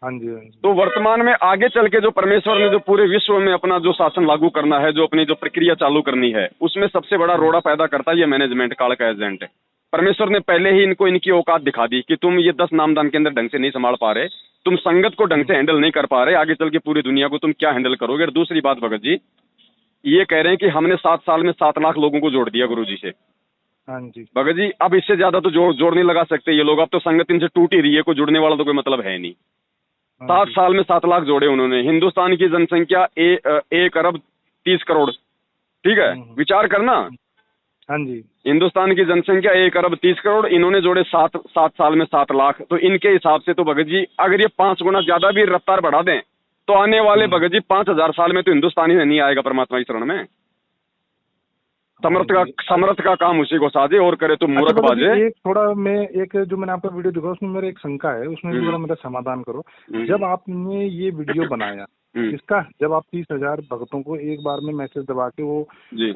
हाँ जी। तो वर्तमान में आगे चल के जो परमेश्वर ने जो पूरे विश्व में अपना जो शासन लागू करना है, जो अपनी जो प्रक्रिया चालू करनी है, उसमें सबसे बड़ा रोड़ा पैदा करता है ये मैनेजमेंट, काल का एजेंट है। परमेश्वर ने पहले ही इनको इनकी औकात दिखा दी कि तुम ये 10 नामदान के अंदर ढंग से नहीं संभाल पा रहे, तुम संगत को ढंग से हैंडल नहीं कर पा रहे, आगे चल के पूरी दुनिया को तुम क्या हैंडल करोगे। और दूसरी बात भगत जी, ये कह रहे हैं कि हमने 7 साल में 7 लाख लोगों को जोड़ दिया गुरु जी से। हाँ जी भगत जी, अब इससे ज्यादा तो जोड़ नहीं लगा सकते ये लोग। अब तो संगत इनसे टूट ही रही है, कोई जुड़ने वाला तो कोई मतलब है नहीं। 7 साल में 7 लाख जोड़े उन्होंने। हिंदुस्तान की जनसंख्या 1 अरब 30 करोड़, ठीक है, विचार करना। हाँ जी। हिंदुस्तान की जनसंख्या 1 अरब 30 करोड़, इन्होंने जोड़े 7 साल में 7 लाख। तो इनके हिसाब से तो भगत जी अगर ये 5 गुना ज्यादा भी रफ्तार बढ़ा दें तो आने वाले भगत जी 5000 साल में तो हिंदुस्तान ही नहीं आएगा परमात्मा की शरण में। समर्थ का काम उसी को साजे और करे तो मूर्ख बाजे। एक थोड़ा मैं एक जो मैंने आपका वीडियो देखा उसमें मेरा एक शंका है, उसमें भी थोड़ा मेरा समाधान करो। जब आपने ये वीडियो बनाया इसका, जब आप 30,000 भक्तों को एक बार में मैसेज दबा के वो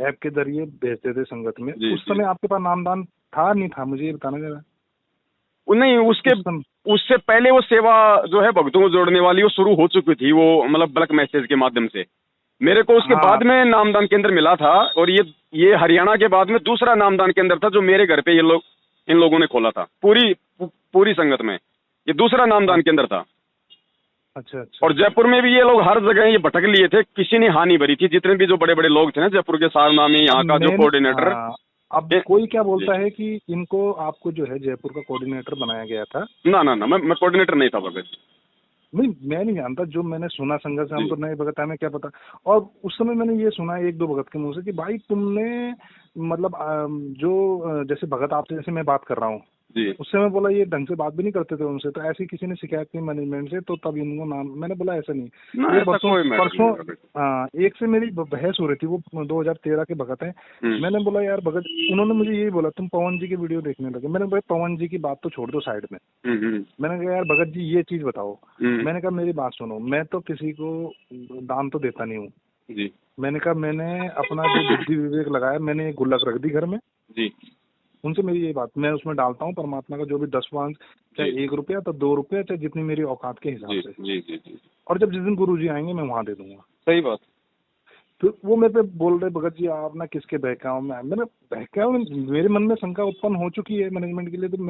ऐप के जरिए भेजते थे संगत में, उस समय आपके पास नामदान था नहीं था? मुझे ये बताना जरा। नहीं, उससे पहले वो सेवा जो है भक्तों को जोड़ने वाली वो शुरू हो चुकी थी, वो मतलब बल्क मैसेज के माध्यम से। मेरे को उसके बाद में नामदान केंद्र मिला था, और ये हरियाणा के बाद में दूसरा नामदान केंद्र था जो मेरे घर पे इन लोगों ने खोला था। पूरी संगत में ये दूसरा नामदान केंद्र था। अच्छा। और जयपुर में भी ये लोग हर जगह ये भटक लिए थे, किसी ने हानि भरी थी। जितने भी जो बड़े बड़े लोग थे ना जयपुर के सारनामी, यहाँ का जो कोऑर्डिनेटर। अब कोई क्या बोलता है कि इनको आपको जो है जयपुर का कोऑर्डिनेटर बनाया गया था। ना, मैं कोऑर्डिनेटर नहीं था भगत। नहीं, मैं नहीं जानता, जो मैंने सुना संगत से, हम तो नए भगत हमें क्या पता। और उस समय मैंने ये सुना 1-2 भगत के मुंह से कि भाई तुमने मतलब जो जैसे भगत आपसे जैसे मैं बात कर रहा हूँ, उस समय बोला ये ढंग से बात भी नहीं करते थे उनसे, तो ऐसी किसी ने शिकायत की मैनेजमेंट से, तो तब इनको नाम। मैंने बोला ऐसा नहीं। परसों एक से मेरी बहस हो रही थी, वो 2013 के भगत हैं। मैंने बोला यार भगत, उन्होंने मुझे यही बोला तुम पवन जी की वीडियो देखने लगे। मैंने बोला पवन जी की बात तो छोड़ दो साइड में। मैंने कहा यार भगत जी ये चीज बताओ। मैंने कहा मेरी बात सुनो, मैं तो किसी को दान तो देता नहीं हूँ। मैंने कहा मैंने अपना जो बुद्धि विवेक लगाया, मैंने गुल्लक रख दी घर में। उनसे मेरी ये बात, मैं उसमें डालता हूँ परमात्मा का जो भी 10 वांस, चाहे 1 रुपया तो 2 रुपया, चाहे जितनी मेरी औकात के हिसाब से। और जब जिस दिन गुरु जी आएंगे मैं वहां दे दूंगा। सही बात। तो वो मेरे पे बोल रहे भगत जी आप ना किसके बहकाओ में, मैंने बहकाओ, मेरे मन में शंका उत्पन्न हो चुकी है मैनेजमेंट के लिए, तो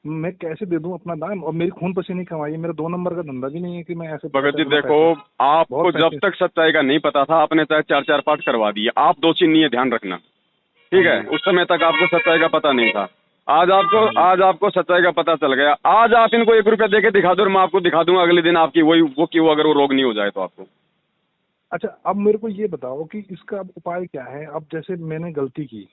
मैं कैसे दे दूं अपना दाम, और मेरी खून पसीने की कमाई है, मेरा 2 नंबर का धंधा भी नहीं है कि मैं ऐसे भगत जी पैसे देखो, आपको बहुत जब पैसे। तक सच्चाई का नहीं पता था आपने चाहे 4-4 पाठ करवा दिए, आप 2 चीज नहीं है, ध्यान रखना, हाँ ठीक है। जी, उस समय तक आपको सच्चाई का पता नहीं था, हाँ जी। आज आपको सच्चाई का पता चल गया। आज आप इनको 1 रुपया दे के दिखा दो और मैं आपको दिखा दूंगा अगले दिन आपकी वो क्यों, अगर वो रोग नहीं हो जाए तो आपको। अच्छा अब मेरे को ये बताओ कि इसका अब उपाय क्या है। अब जैसे मैंने गलती की,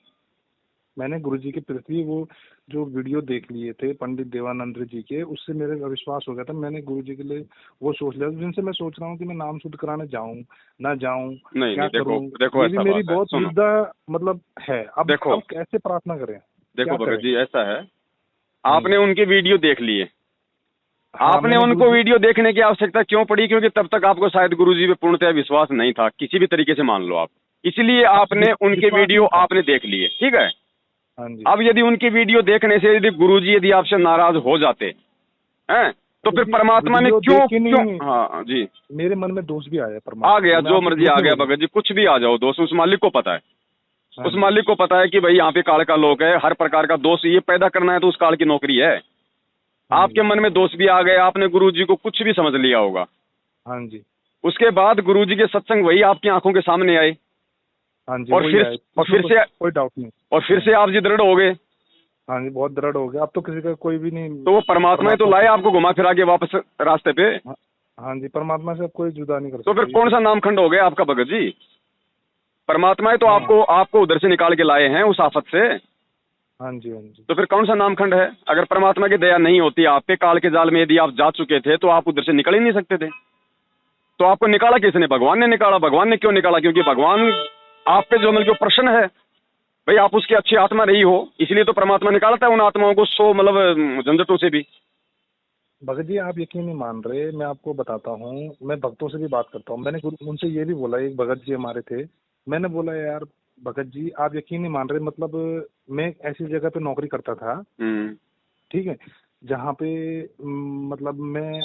मैंने गुरुजी के प्रति वो जो वीडियो देख लिए थे पंडित देवानंद जी के, उससे मेरे विश्वास हो गया था, मैंने गुरुजी के लिए वो सोच लिया, जिनसे मैं सोच रहा हूँ कि मैं नाम शुद्ध कराने जाऊं ना जाऊं, नहीं क्या नहीं, देखो करूं, देखो ये भी ऐसा मेरी बात है, बहुत सुनो, दुविधा मतलब है। देखो अब कैसे प्रार्थना करें, देखो क्या भगत करें। जी ऐसा है, हम्म, आपने उनकी वीडियो देख लिए, हाँ आपने मैंने उनको गुरुजी। वीडियो देखने की आवश्यकता क्यों पड़ी, क्योंकि तब तक आपको शायद गुरुजी पे पूर्णतः विश्वास नहीं था, किसी भी तरीके से मान लो आप, इसलिए हाँ, आपने उनके विश्वास वीडियो नहीं था। आपने देख लिए, ठीक है। हाँ जी। अब यदि उनकी वीडियो देखने से यदि गुरुजी यदि आपसे नाराज हो जाते हैं, तो फिर गुरुजी परमात्मा ने वीडियो क्यों देख के क्यों, नहीं, हाँ जी, मेरे मन में दोष भी आया आ परमात्मा गया से, मैं जो आपको मर्जी झूठ आ नहीं गया बोलूंगा। भगत जी, कुछ भी आ जाओ दोस्त, उस मालिक को पता है, हाँ उस जी। मालिक को पता है कि भाई यहाँ पे काल का लोक है, हर प्रकार का दोष ये पैदा करना है तो उस काल की नौकरी है। हाँ आपके जी। मन में दोष भी आ गए, आपने गुरुजी को कुछ भी समझ लिया होगा, हाँ जी। उसके बाद गुरुजी के सत्संग वही आपकी आंखों के सामने आए, हाँ जी और वही फिर आए, और इसमें फिर से कोई डाउट नहीं। और फिर हाँ से आप जी दृढ़ हो गए, हाँ जी, बहुत दृढ़ हो गया, अब तो किसी का कोई भी नहीं। तो वो परमात्मा ही तो परमात्मा लाए से। आपको घुमा फिरा के वापस रास्ते पे। हाँ, हाँ जी, परमात्मा से अब कोई जुदा नहीं कर तो फिर सकता ये कौन सब। सा नामखंड हो गया आपका भगत जी, परमात्मा ही तो हाँ आपको आपको उधर से निकाल के लाए हैं उस आफत से, हाँ जी। हाँ जी। तो फिर कौन सा नामखंड है। अगर परमात्मा की दया नहीं होती आप पे, काल के जाल में यदि आप जा चुके थे तो आप उधर से निकल ही नहीं सकते थे। तो आपको निकाला किसने, भगवान ने निकाला। भगवान ने क्यों निकाला, क्योंकि भगवान आप पे जो मतलब प्रश्न है, भाई आप उसकी अच्छी आत्मा रही हो, इसलिए तो परमात्मा निकालता है उन आत्माओं को, सो मतलब झंझटों से भी। भगत जी आप यकीन नहीं मान रहे, मैं आपको बताता हूँ, मैं भक्तों से भी बात करता हूँ, मैंने उनसे ये भी बोला, एक भगत जी हमारे थे, मैंने बोला यार भगत जी आप यकीन नहीं मान रहे, मतलब मैं ऐसी जगह पे नौकरी करता था, ठीक है, जहाँ पे मतलब मैं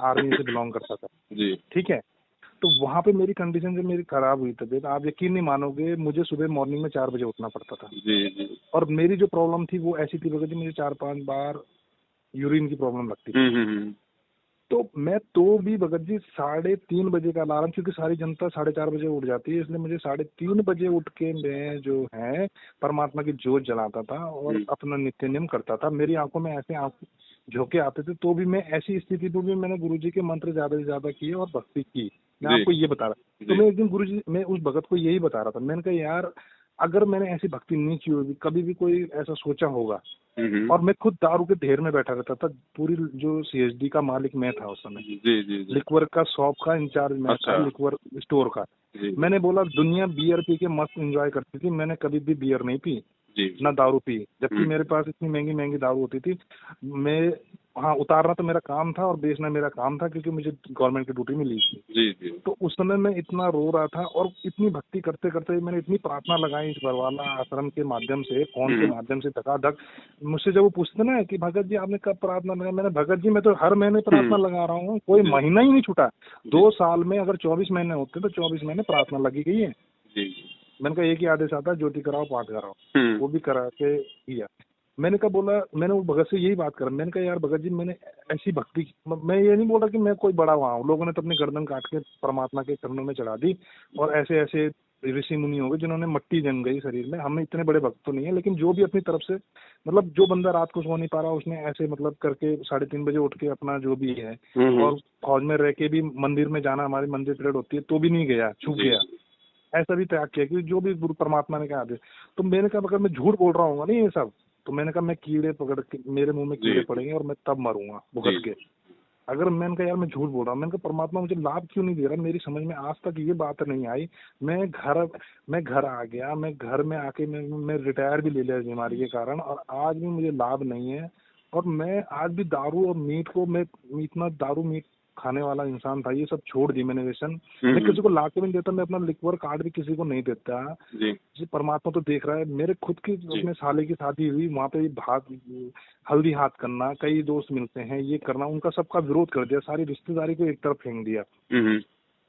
आर्मी से बिलोंग करता था, जी ठीक है। तो वहाँ पे मेरी कंडीशन जब मेरी खराब हुई तबीयत, आप यकीन नहीं मानोगे, मुझे सुबह मॉर्निंग में 4 बजे उठना पड़ता था। जी जी। और मेरी जो प्रॉब्लम थी वो ऐसी थी भगत जी, मुझे 4-5 बार यूरिन की प्रॉब्लम लगती थी। हम्म। तो मैं तो भी भगत जी 3:30 बजे का अलार्म, क्योंकि सारी जनता 4:30 बजे उठ जाती है, इसलिए मुझे 3:30 बजे उठ के मैं जो है परमात्मा की जोत जलाता था और अपना नित्य नियम करता था। मेरी आंखों में ऐसे आंख झोंके आते थे, तो भी मैं ऐसी स्थिति में भी मैंने गुरुजी के मंत्र ज्यादा से ज्यादा किए और भक्ति की। मैं जी आपको ये बता रहा, तो जी। मैं एक दिन गुरुजी, मैं उस भगत को यही बता रहा था, मैंने कहा यार अगर मैंने ऐसी भक्ति नहीं की होगी, कभी भी कोई ऐसा सोचा होगा, और मैं खुद दारू के ढेर में बैठा रहता था, पूरी जो सीएसडी का मालिक मैं था उस समय, जी जी जी। लिक्वर का शॉप का इंचार्ज मैं था, अच्छा। लिक्वर स्टोर का। जी मैंने बोला दुनिया बियर पी के मस्त एंजॉय करती थी, मैंने कभी भी बियर नहीं पी, जी ना दारू पी, जबकि हम्म, मेरे पास इतनी महंगी महंगी दारू होती थी। मैं, हाँ उतारना तो मेरा काम था और बेचना मेरा काम था, क्योंकि मुझे गवर्नमेंट की ड्यूटी मिली थी। जी जी। तो उस समय मैं इतना रो रहा था, और इतनी भक्ति करते करते मैंने इतनी प्रार्थना लगाई इस बरवाला आश्रम के माध्यम से, फोन के माध्यम से, धकाधक। मुझसे जब वो पूछते ना कि भगत जी आपने कब प्रार्थना लगाई, मैंने भगत जी मैं तो हर महीने प्रार्थना लगा रहा हूँ, कोई जी महीना ही नहीं छूटा। जी 2 साल में अगर 24 महीने होते तो 24 महीने प्रार्थना लगी गई है। जी। मैंने कहा एक ही आदेश आता है, ज्योति कराओ पाठ कराओ, हम्म। वो भी करा के किया। मैंने कहा बोला, मैंने वो भगत से यही बात करा, मैंने कहा यार भगत जी मैंने ऐसी भक्ति की, मैं ये नहीं बोल रहा कि मैं कोई बड़ा वहाँ हूँ, लोगों ने तो अपनी गर्दन काट के परमात्मा के चरणों में चढ़ा दी, और ऐसे ऐसे ऋषि मुनि हो गए जिन्होंने मट्टी जम गई शरीर में। हमें इतने बड़े भक्त तो नहीं है, लेकिन जो भी अपनी तरफ से, मतलब जो बंदा रात को सो नहीं पा रहा उसने ऐसे मतलब करके 3:30 बजे उठ के अपना जो भी है, और फौज में रह के भी मंदिर में जाना, हमारी मंदिर परेड होती है तो भी नहीं गया, छूट गया, ऐसा भी त्याग किया कि जो भी गुरु परमात्मा ने कहा दे। तो मैंने कहा अगर मैं झूठ बोल रहा हूँ नहीं ये सब, तो मैंने कहा मैं कीड़े पकड़ के, मेरे मुंह में कीड़े पड़ेंगे और मैं तब मरूंगा भुगत के। अगर मैंने कहा यार मैं झूठ बोल रहा हूँ, मैंने कहा परमात्मा मुझे लाभ क्यों नहीं दे रहा, मेरी समझ में आज तक ये बात नहीं आई। मैं घर आ गया, मैं घर में आके मैं रिटायर भी ले लिया इस बीमारी के कारण, और आज भी मुझे लाभ नहीं है। और मैं आज भी दारू और मीट को, मैं इतना दारू मीट खाने वाला इंसान था, ये सब छोड़ दी मैंने व्यसन। मैं किसी को ला के भी नहीं देता, मैं अपना लिक्वर कार्ड भी किसी को नहीं देता जी। परमात्मा तो देख रहा है। मेरे खुद की अपने साले की शादी हुई, वहाँ पे भात हल्दी हाथ करना, कई दोस्त मिलते हैं, ये करना, उनका सबका विरोध कर दिया, सारी रिश्तेदारी को एक तरफ फेंक दिया,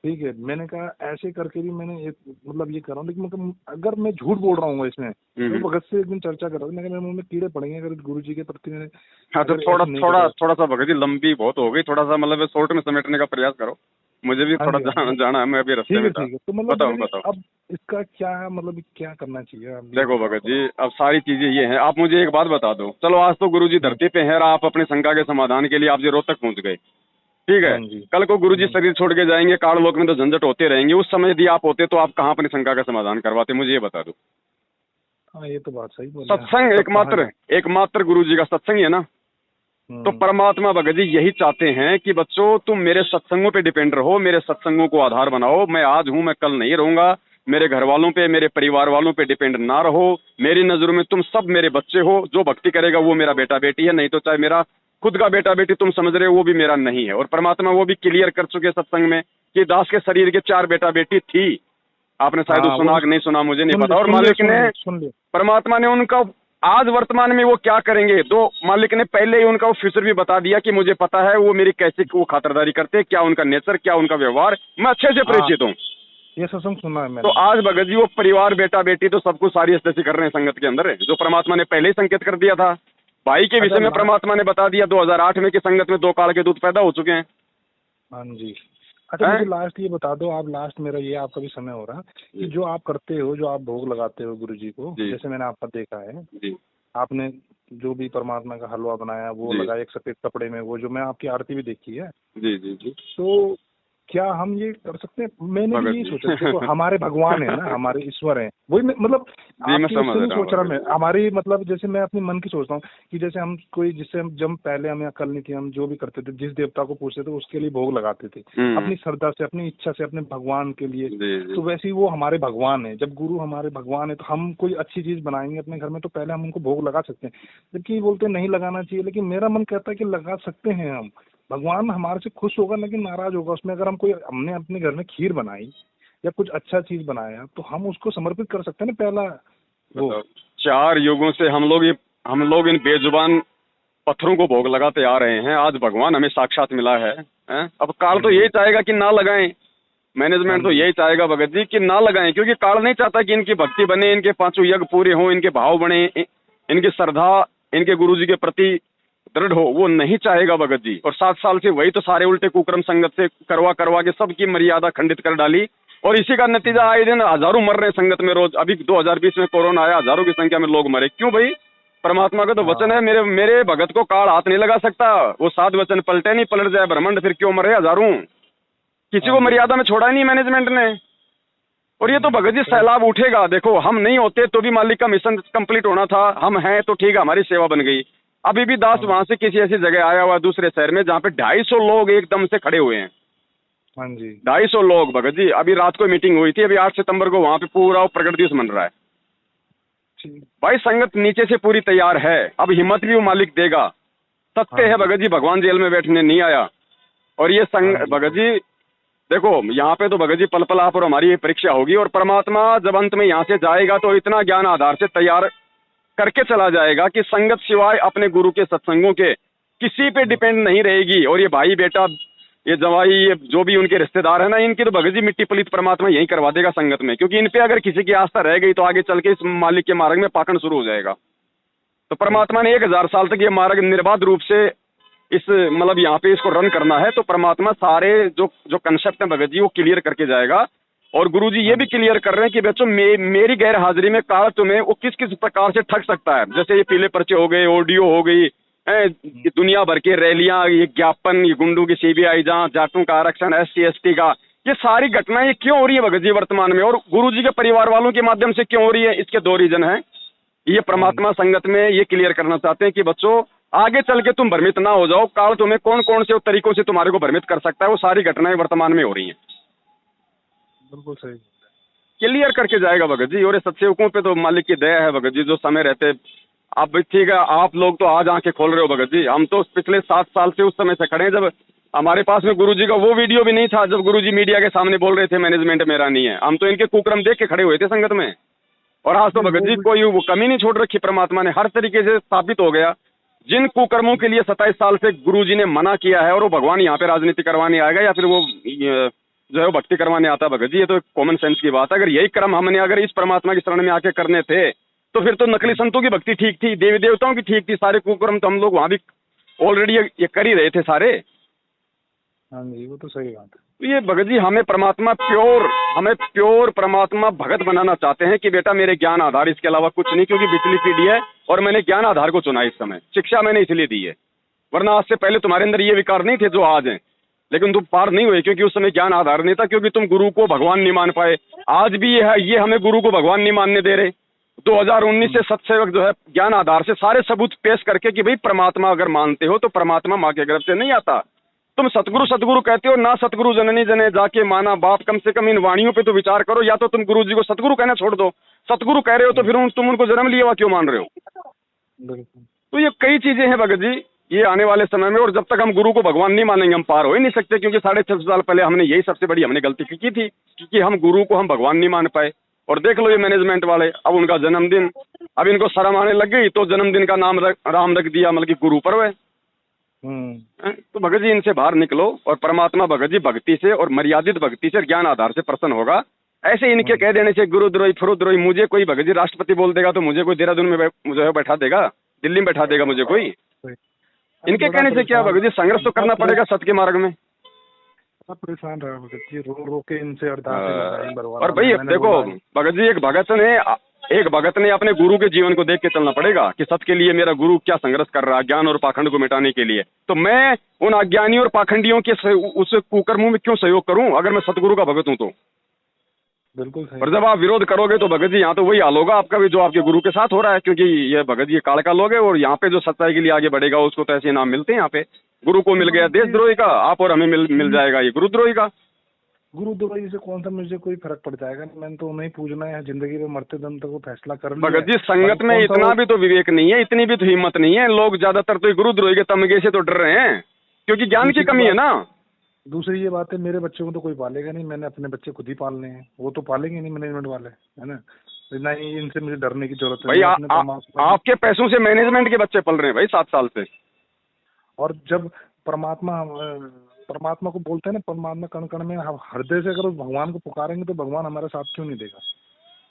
ठीक है, मैंने कहा ऐसे करके भी मैंने एक मतलब ये कर रहा हूँ, लेकिन मतलब अगर मैं झूठ बोल रहा हूँ इसमें, तो भगत से एक दिन चर्चा कर रहा था, मैं मेरे मुंह में कीड़े पड़ेंगे अगर गुरु जी के प्रति मैंने हाँ तो अगर थोड़ा ऐसे नहीं थोड़ा करा। थोड़ा सा भगत जी लंबी बहुत हो गई, थोड़ा सा मतलब शॉर्ट में समेटने का प्रयास करो, मुझे भी हाँ थोड़ा जी, हाँ जी, जाना है, मैं अभी रास्ते ठीक है में था। ठीक है। तो मतलब बताओ भगत जी बताओ। अब इसका क्या मतलब क्या करना चाहिए, अब ये देखो बताओ भगत थोड़ा। जी, अब सारी चीजें ये हैं, आप मुझे एक बात बता दो, चलो आज तो गुरु जी धरती पे हैं और आप अपने शंका के समाधान के लिए आप जी रोहतक पहुंच गए, ठीक है। हाँ जी। कल को गुरु जी शरीर छोड़ के जाएंगे, काल लोक में तो झंझट होते रहेंगे, उस समय यदि आप होते तो आप कहाँ अपनी शंका का समाधान करवाते, मुझे ये बता दो। हाँ ये तो बात सही बोले आप, सत्संग तब कहाँ एकमात्र जा। एकमात्र गुरु जी का सत्संग ही है ना। तो परमात्मा भगत जी यही चाहते हैं कि बच्चों तुम मेरे सत्संगों पे डिपेंड रहो, मेरे सत्संगों को आधार बनाओ, मैं आज हूं, मैं कल नहीं रहूंगा, मेरे घर वालों पे, मेरे परिवार वालों पे डिपेंड ना रहो, मेरी नजरों में तुम सब मेरे बच्चे हो, जो भक्ति करेगा वो मेरा बेटा बेटी है, नहीं तो चाहे मेरा खुद का बेटा बेटी तुम समझ रहे हो वो भी मेरा नहीं है। और परमात्मा वो भी क्लियर कर चुके सत्संग में कि दास के शरीर के 4 बेटा बेटी थी, आपने शायद हाँ वो सुना कि नहीं सुना मुझे नहीं पता। और सुन लिया मालिक ने, सुन लिया। परमात्मा ने उनका आज वर्तमान में वो क्या करेंगे, तो मालिक ने पहले ही उनका वो फ्यूचर भी बता दिया कि मुझे पता है वो मेरी कैसे वो खातिरदारी करते हैं, क्या उनका नेचर, क्या उनका व्यवहार, मैं अच्छे से हाँ परिचित हूँ। ये सत्संग सुना है तो मैंने। आज भगत जी वो परिवार बेटा बेटी तो सब कुछ सारी स्थिति कर रहे हैं संगत के अंदर, जो परमात्मा ने पहले ही संकेत कर दिया था। भाई के अच्छा विषय में परमात्मा ने बता दिया 2008 में कि संगत में 2 काल के दूध पैदा हो चुके हैं। हाँ जी। अच्छा मुझे लास्ट ये बता दो आप, लास्ट मेरा ये आपका भी समय हो रहा कि जो आप करते हो, जो आप भोग लगाते हो गुरु जी को, जी जैसे मैंने आपका देखा है, जी आपने जो भी परमात्मा का हलवा बनाया वो जी लगाया एक सफेद कपड़े में, वो जो मैं आपकी आरती भी देखी है, जी जी जी तो क्या हम ये कर सकते हैं? मैंने भी भगत यही जी सोचा, देखो हमारे भगवान है ना, हमारे ईश्वर हैं, वही मतलब जी मैं आपकी समझ उससे नहीं रहा हूँ सोच रहा भगत मैं, जी। हमारी मतलब जैसे मैं अपने मन की सोचता हूँ कि जैसे हम कोई, जिससे हम जब पहले हमें अकल नहीं थी, हम जो भी करते थे, जिस देवता को पूछते थे उसके लिए भोग लगाते थे अपनी श्रद्धा से, अपनी इच्छा से, अपने भगवान के लिए। जी जी तो वैसे ही वो हमारे भगवान है, जब गुरु हमारे भगवान है तो हम कोई अच्छी चीज बनाएंगे अपने घर में तो पहले हम उनको भोग लगा सकते हैं, जबकि बोलते हैं नहीं लगाना चाहिए, लेकिन मेरा मन कहता है कि लगा सकते हैं हम। भगवान हमारे से खुश होगा लेकिन नाराज होगा उसमें, अगर हम कोई, हमने अपने घर में खीर बनाई या कुछ अच्छा चीज बनाया तो हम उसको समर्पित कर सकते हैं ना पहला वो। बताओ, 4 युगों से हम लोग इन बेजुबान पत्थरों को भोग लगाते आ रहे हैं, आज भगवान हमें साक्षात मिला है, हैं? अब काल हाँ तो जी। यही चाहेगा कि ना लगाएं, हाँ मैनेजमेंट तो जी। यही चाहेगा भगत जी कि ना लगाएं, क्योंकि काल नहीं चाहता कि इनकी भक्ति बने, इनके 5 यज्ञ पूरे हों, इनके भाव बने, इनकी श्रद्धा इनके गुरु जी के प्रति दृढ़ हो, वो नहीं चाहेगा भगत जी। और 7 साल से वही तो सारे उल्टे कुक्रम संगत से करवा करवा के सबकी मर्यादा खंडित कर डाली, और इसी का नतीजा आए दिन हजारों मर रहे हैं संगत में रोज। अभी 2020 में कोरोना आया, हजारों की संख्या में लोग मरे, क्यों भाई? परमात्मा का तो वचन है, मेरे मेरे भगत को काल हाथ नहीं लगा सकता, वो 7 वचन पलटे नहीं, पलट जाए ब्रह्मांड फिर क्यों मरे हजारों, किसी को मर्यादा में छोड़ा ही नहीं मैनेजमेंट ने। और ये तो भगत जी सैलाब उठेगा, देखो हम नहीं होते तो भी मालिक का मिशन कंप्लीट होना था, हम हैं तो ठीक है, हमारी सेवा बन गई। अभी भी दास वहां से किसी ऐसी जगह आया हुआ दूसरे शहर में जहाँ पे 250 लोग एकदम से खड़े हुए हैं, हाँ जी। 250 लोग भगत जी। अभी रात को मीटिंग हुई थी, अभी 8 सितंबर को वहां पे पूरा प्रकट दिवस मन रहा है भाई, संगत नीचे से पूरी तैयार है, अब हिम्मत भी वो मालिक देगा। सत्य है भगत जी, भगवान जेल में बैठने नहीं आया। और ये भगत जी देखो, यहाँ पे तो भगत जी पल पल आप और हमारी ये परीक्षा होगी, और परमात्मा जब अंत में यहाँ से जाएगा तो इतना ज्ञान आधार से तैयार करके चला जाएगा कि संगत सिवाय अपने गुरु के सत्संगों के किसी पे डिपेंड नहीं रहेगी। और ये भाई बेटा, ये जवाई, ये जो भी उनके रिश्तेदार है ना, इनकी तो भगत जी मिट्टी पलीत परमात्मा यही करवा देगा संगत में, क्योंकि इन पे अगर किसी की आस्था रह गई तो आगे चल के इस मालिक के मार्ग में पाखंड शुरू हो जाएगा। तो परमात्मा ने 1000 साल तक ये मार्ग निर्बाध रूप से इस मतलब यहाँ पे इसको रन करना है, तो परमात्मा सारे जो कंसेप्ट है भगत जी वो क्लियर करके जाएगा। और गुरुजी ये भी क्लियर कर रहे हैं कि बच्चों मेरी गैर हाजिरी में काल तुम्हें वो किस किस प्रकार से ठग सकता है। जैसे ये पीले पर्चे हो गए, ऑडियो हो गई, ये दुनिया भर की रैलियां, ये ज्ञापन, ये गुंडों की सीबीआई जांच, जाटों का आरक्षण, SC ST का, ये सारी घटनाएं क्यों हो रही है भगत जी वर्तमान में, और गुरुजी के परिवार वालों के माध्यम से क्यों हो रही है? इसके 2 रीजन है। ये परमात्मा संगत में ये क्लियर करना चाहते हैं कि बच्चों आगे चल के तुम भ्रमित ना हो जाओ, काल तुम्हें कौन कौन से तरीकों से तुम्हारे को भ्रमित कर सकता है, वो सारी घटनाएं वर्तमान में हो रही हैं। बिल्कुल सही क्लियर करके जाएगा भगत जी। और सत्सेवकों पे तो मालिक की दया है भगत जी, जो समय रहते। अब ठीक है, आप लोग तो आज आंखें खोल रहे हो भगत जी, हम तो पिछले 7 साल से उस समय से खड़े हैं जब हमारे पास में गुरुजी का वो वीडियो भी नहीं था, जब गुरुजी मीडिया के सामने बोल रहे थे मैनेजमेंट मेरा नहीं है। हम तो इनके कुक्रम देख के खड़े हुए थे संगत में, और आज तो भगत जी कोई वो कमी नहीं छोड़ रखी, परमात्मा ने हर तरीके से स्थापित हो गया। जिन कुकर्मों के लिए 27 साल से गुरुजी ने मना किया है, और वो भगवान यहाँ पे राजनीति करवाने आएगा या फिर वो जो है वो भक्ति करवाने आता है भगत जी, ये तो कॉमन सेंस की बात है। अगर यही कर्म हमने अगर इस परमात्मा की शरण में आके करने थे तो फिर तो नकली संतों की भक्ति ठीक थी, देवी देवताओं की ठीक थी, सारे कुकर्म तो हम लोग वहां भी ऑलरेडी ये कर ही रहे थे सारे। हाँ जी, वो तो सही बात है। तो ये भगत जी हमें प्योर परमात्मा भगत बनाना चाहते हैं कि बेटा मेरे ज्ञान आधार, इसके अलावा कुछ नहीं, क्योंकि पिछली पीढ़ी है और मैंने ज्ञान आधार को चुना। इस समय शिक्षा मैंने इसलिए दी है, वरना आज से पहले तुम्हारे अंदर ये विकार नहीं थे जो आज हैं, लेकिन तुम पार नहीं हुए क्योंकि उस समय ज्ञान आधार नहीं था, क्योंकि तुम गुरु को भगवान नहीं मान पाए। आज भी ये है, ये हमें गुरु को भगवान नहीं मानने दे रहे। 2019 से सत्सेवक जो है ज्ञान आधार से सारे सबूत पेश करके कि भाई परमात्मा अगर मानते हो तो परमात्मा माँ के गर्भ से नहीं आता। तुम सतगुरु कहते हो ना, सतगुरु जननी जने जाके माना बाप, कम से कम इन वाणियों पे तो विचार करो। या तो तुम गुरु जी को सतगुरु कहना छोड़ दो, सतगुरु कह रहे हो तो फिर तुम उनको जन्म लिया हुआ क्यों मान रहे हो? बिल्कुल। तो ये कई चीजें हैं भगत जी, ये आने वाले समय में। और जब तक हम गुरु को भगवान नहीं मानेंगे हम पार हो ही नहीं सकते, क्योंकि 650 साल पहले हमने यही सबसे बड़ी हमने गलती की थी कि हम गुरु को हम भगवान नहीं मान पाए। और देख लो ये मैनेजमेंट वाले, अब उनका जन्मदिन, अब इनको शर्म आने लग गई तो जन्मदिन का नाम राम रख दिया, मतलब कि गुरु पर्व है। तो भगत जी इनसे बाहर निकलो और परमात्मा भगत जी भक्ति से और मर्यादित भक्ति से ज्ञान आधार से प्रसन्न होगा। ऐसे इनके कह देने से गुरुद्रोही फुरुद्रोही, मुझे कोई भगत जी राष्ट्रपति बोल देगा तो मुझे कोई देहरादून में मुझे बैठा देगा, दिल्ली में बैठा देगा मुझे कोई। इनके कहने से क्या भगत जी, संघर्ष तो करना पड़ेगा सत्य के मार्ग में। परेशान रहा भगत जी, रो के इनसे अरदास। और भाई देखो भगत जी, एक भगत ने अपने गुरु के जीवन को देख के चलना पड़ेगा कि सत्य के लिए मेरा गुरु क्या संघर्ष कर रहा है, ज्ञान और पाखंड को मिटाने के लिए। तो मैं उन अज्ञानियों और पाखंडियों के उस कुकर्मों में क्यों सहयोग करूं अगर मैं सतगुरु का भगत हूं तो? बिल्कुल सही। और जब आप विरोध करोगे तो भगत जी यहाँ तो वही हाल होगा आपका भी जो आपके गुरु के साथ हो रहा है, क्योंकि ये भगत जी काल का लोग है और यहाँ पे जो सच्चाई के लिए आगे बढ़ेगा उसको तो ऐसे नाम मिलते हैं। यहाँ पे गुरु को मिल गया देशद्रोही का, आप और हमें मिल जाएगा ये गुरुद्रोही का। गुरुद्रोही से कौन सा मुझे कोई फर्क पड़ जाएगा? मैंने तो उन्हें पूछना है, जिंदगी में मरते दम तक वो फैसला कर लिया। भगत जी संगत में इतना भी तो विवेक नहीं है, इतनी भी तो हिम्मत नहीं है। लोग ज्यादातर तो गुरुद्रोही के तमगे से तो डर रहे हैं क्योंकि ज्ञान की कमी है ना। दूसरी ये बात है, मेरे बच्चे को तो कोई पालेगा नहीं, मैंने अपने बच्चे खुद ही पालने हैं, वो तो पालेंगे नहीं मैनेजमेंट वाले, है ना। ना ही इनसे मुझे डरने की जरूरत है भाई। आपके पैसों से मैनेजमेंट के बच्चे पल रहे हैं भाई 7 साल से। और जब परमात्मा को बोलते हैं ना, परमात्मा कण कण में, हम हृदय से अगर भगवान को पुकारेंगे तो भगवान हमारा साथ क्यों नहीं देगा?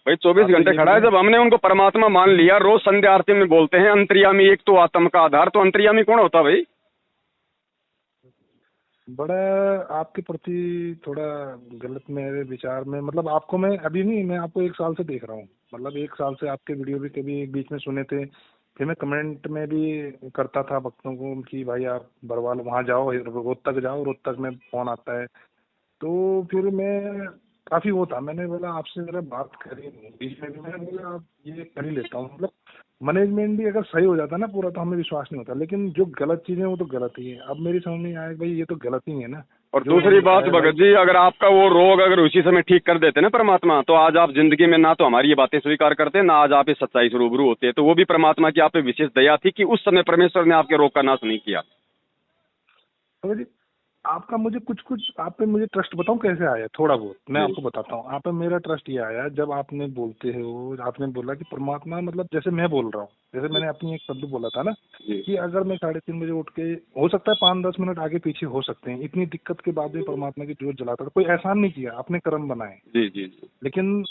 भाई 24 घंटे खड़ा है। जब हमने उनको परमात्मा मान लिया, रोज संध्या आरती में बोलते हैं अंतर्यामी एक तो आत्म का आधार, तो अंतर्यामी कौन होता भाई? बड़ा आपके प्रति थोड़ा गलत मेरे विचार में, मतलब आपको मैं अभी नहीं, मैं आपको 1 साल से देख रहा हूँ, मतलब 1 साल से आपके वीडियो भी कभी एक बीच में सुने थे, फिर मैं कमेंट में भी करता था भक्तों को कि भाई आप बरवाल वहाँ जाओ, रोहतक जाओ, रोहतक में फोन आता है। तो फिर मैं काफी वो था, मैंने बोला आपसे जरा बात करी, बीच में भी मैंने बोला आप ये कर ही लेता हूँ। मतलब मैनेजमेंट भी अगर सही हो जाता ना पूरा तो हमें विश्वास नहीं होता, लेकिन जो गलत चीजें वो तो गलत ही है। अब मेरी समझ में आया भाई ये तो गलत ही है ना। और दूसरी बात भगत जी, अगर आपका वो रोग अगर उसी समय ठीक कर देते ना परमात्मा, तो आज आप जिंदगी में ना तो हमारी ये बातें स्वीकार करते, ना आज आप इस सच्चाई से रूबरू होते। तो वो भी परमात्मा की आप पे विशेष दया थी कि उस समय परमेश्वर ने आपके रोग का नाश नहीं किया। आपका मुझे कुछ आप पे मुझे ट्रस्ट बताऊं कैसे आया, थोड़ा बहुत मैं आपको बताता हूँ। आप पे मेरा ट्रस्ट ये आया जब आपने बोलते हो, आपने बोला कि परमात्मा, मतलब जैसे मैं बोल रहा हूँ, जैसे मैंने अपनी एक शब्द बोला था ना कि अगर मैं 3:30 बजे उठ के, हो सकता है 5-10 मिनट आगे पीछे हो सकते हैं, इतनी दिक्कत के बाद भी परमात्मा की जोत जलाता था। कोई एहसान नहीं किया, अपने कर्म बनाए। जी। लेकिन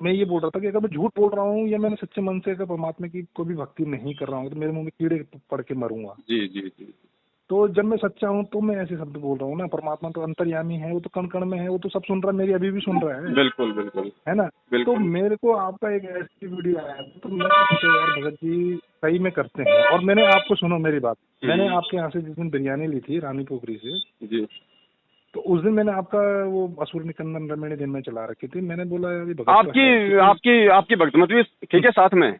मैं ये बोल रहा था कि अगर मैं झूठ बोल रहा हूँ या मैंने सच्चे मन से अगर परमात्मा की कोई भी भक्ति नहीं कर रहा हूँ तो मेरे मुंह में कीड़े पड़ के मरूंगा। जी। तो जब मैं सच्चा हूँ तो मैं ऐसे शब्द बोल रहा हूँ ना। परमात्मा तो अंतर्यामी है, वो तो कण कण में है, वो तो सब सुन रहा है, मेरी अभी भी सुन रहा है। बिल्कुल है ना। तो मेरे को आपका एक ऐसी वीडियो आया तो मैं सोचा यार भगत जी सही में करते हैं। और मैंने आपको, सुनो मेरी बात, मैंने आपके यहाँ से जिस दिन बिरयानी ली थी रानी पोखरी से जी, तो उस दिन मैंने आपका वो असुर निकंदन रमणी दिन में चला रखी थी। मैंने बोला भगत आपकी भक्तमत भी ठीक है साथ में।